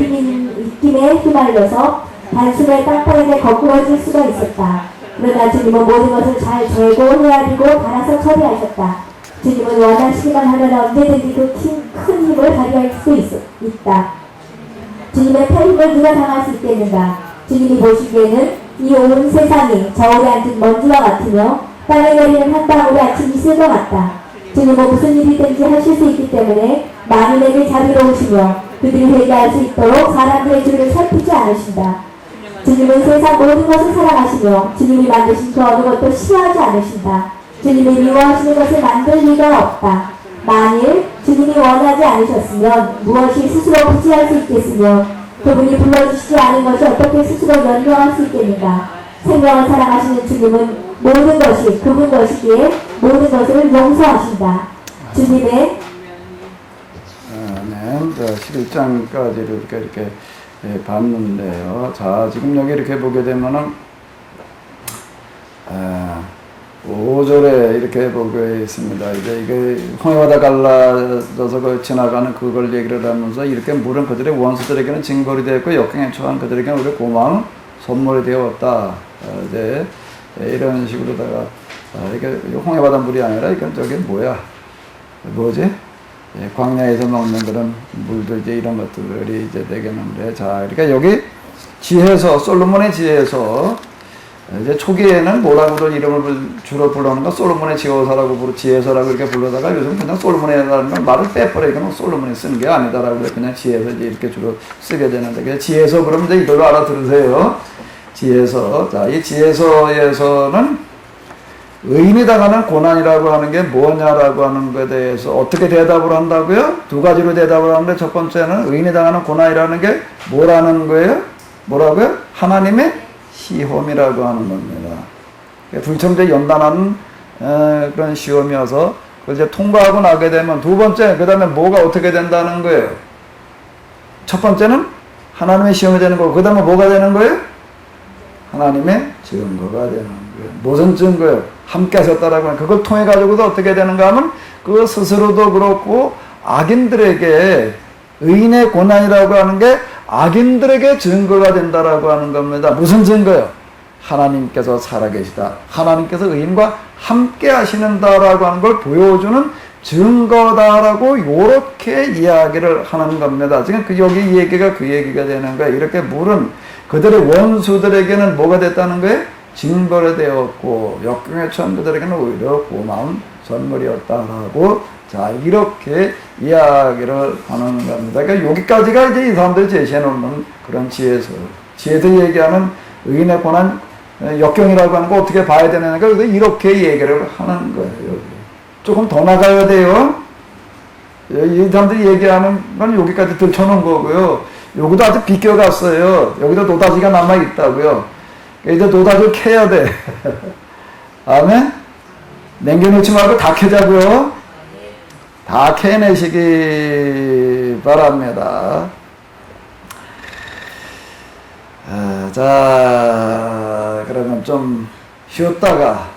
힘에 휘말려서 단숨에 땅바닥에 거꾸러질 수가 있었다. 그러나 주님은 모든 것을 잘 재고 헤아리고 갈아서 처리하셨다. 주님은 원하시기만 하면 언제든지 그 큰 힘을 발휘할 수 있다. 주님의 팔힘을 누가 당할 수 있겠는가? 주님이 보시기에는 이 온 세상이 저울에 앉은 먼지와 같으며 땅에 내리는 한 방울의 아침이 있을 것 같다. 주님은 무슨 일이든지 하실 수 있기 때문에 만인에게 자비로우시며 그들이 회개할 수 있도록 사람들의 죄를 살피지 않으신다. 주님은 세상 모든 것을 사랑하시며 주님이 만드신 그 어느 것도 싫어하지 않으신다. 주님이 미워하시는 것을 만들 리가 없다. 만일 주님이 원하지 않으셨으면 무엇이 스스로 부지할 수 있겠으며 그분이 불러주시지 않은 것이 어떻게 스스로 연명할 수 있겠는가. 생명을 사랑하시는 주님은 모든 것이 그분 것이기에 모든 것을 용서하신다. 주님의 네, 11장까지를 이렇게 봤는데요. 자, 지금 여기 이렇게 보게 되면은 5절에 이렇게 보고 있습니다. 이제 이게 홍해바다 갈라져서 그 지나가는 그걸 얘기를 하면서 이렇게 물은 그들의 원수들에게는 징벌이 되었고 역경에 처한 그들에게는 우리 고마운 선물이 되었다. 이제 이런 식으로다가 이게 홍해바다 물이 아니라 이건 저게 뭐지? 광야에서 먹는 그런 물들 이제 이런 것들이 이제 되겠는데, 자, 그러니까 여기 지혜서, 솔로몬의 지혜서, 이제 초기에는 뭐라고도 이름을 주로 불러는가 솔로몬의 지혜서라고 지혜서라고 이렇게 불러다가 요즘 그냥 솔로몬이라는 걸 말을 빼버리니까 솔로몬이 쓰는 게 아니다라고 그냥 지혜서 이제 이렇게 주로 쓰게 되는데, 그냥 지혜서 그러면 이제 이걸로 알아들으세요. 지혜서. 자, 이 지혜서에서는 의인이 당하는 고난이라고 하는 게 뭐냐라고 하는 것에 대해서 어떻게 대답을 한다고요? 두 가지로 대답을 하는데, 첫 번째는 의인이 당하는 고난이라는 게 뭐라는 거예요? 뭐라고요? 하나님의 시험이라고 하는 겁니다. 불청제 연단하는 그런 시험이어서 그걸 이제 통과하고 나게 되면 두 번째, 그 다음에 뭐가 어떻게 된다는 거예요? 첫 번째는 하나님의 시험이 되는 거고, 그 다음에 뭐가 되는 거예요? 하나님의 증거가 되는 거예요. 무슨 증거요? 함께 하셨다라고 하면 그걸 통해 가지고도 어떻게 되는가 하면 그 스스로도 그렇고 악인들에게 의인의 고난이라고 하는 게 악인들에게 증거가 된다라고 하는 겁니다. 무슨 증거요? 하나님께서 살아계시다. 하나님께서 의인과 함께 하시는다라고 하는 걸 보여주는 증거다라고 요렇게 이야기를 하는 겁니다. 지금 여기 얘기가 그 얘기가 되는 거예요. 이렇게 물은 그들의 원수들에게는 뭐가 됐다는 거예요? 징벌이 되었고 역경의 천부들에게는 오히려 고마운 선물이었다라고 자 이렇게 이야기를 하는 겁니다. 그러니까 여기까지가 이제 이 사람들이 제시해 놓는 그런 지혜서 얘기하는 의인의 고난 역경이라고 하는 거 어떻게 봐야 되느냐. 그래서 이렇게 얘기를 하는 거예요. 여기. 조금 더 나가야 돼요. 이 사람들이 얘기하는 건 여기까지 들쳐놓은 거고요. 여기도 아직 비껴갔어요. 여기도 노다지가 남아있다고요. 이제 노다지를 캐야 돼. 아멘? 남겨놓지 말고 다 캐자고요. 다 캐내시기 바랍니다. 자, 그러면 좀 쉬었다가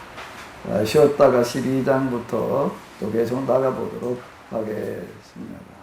12장부터 또 계속 나가보도록 하겠습니다.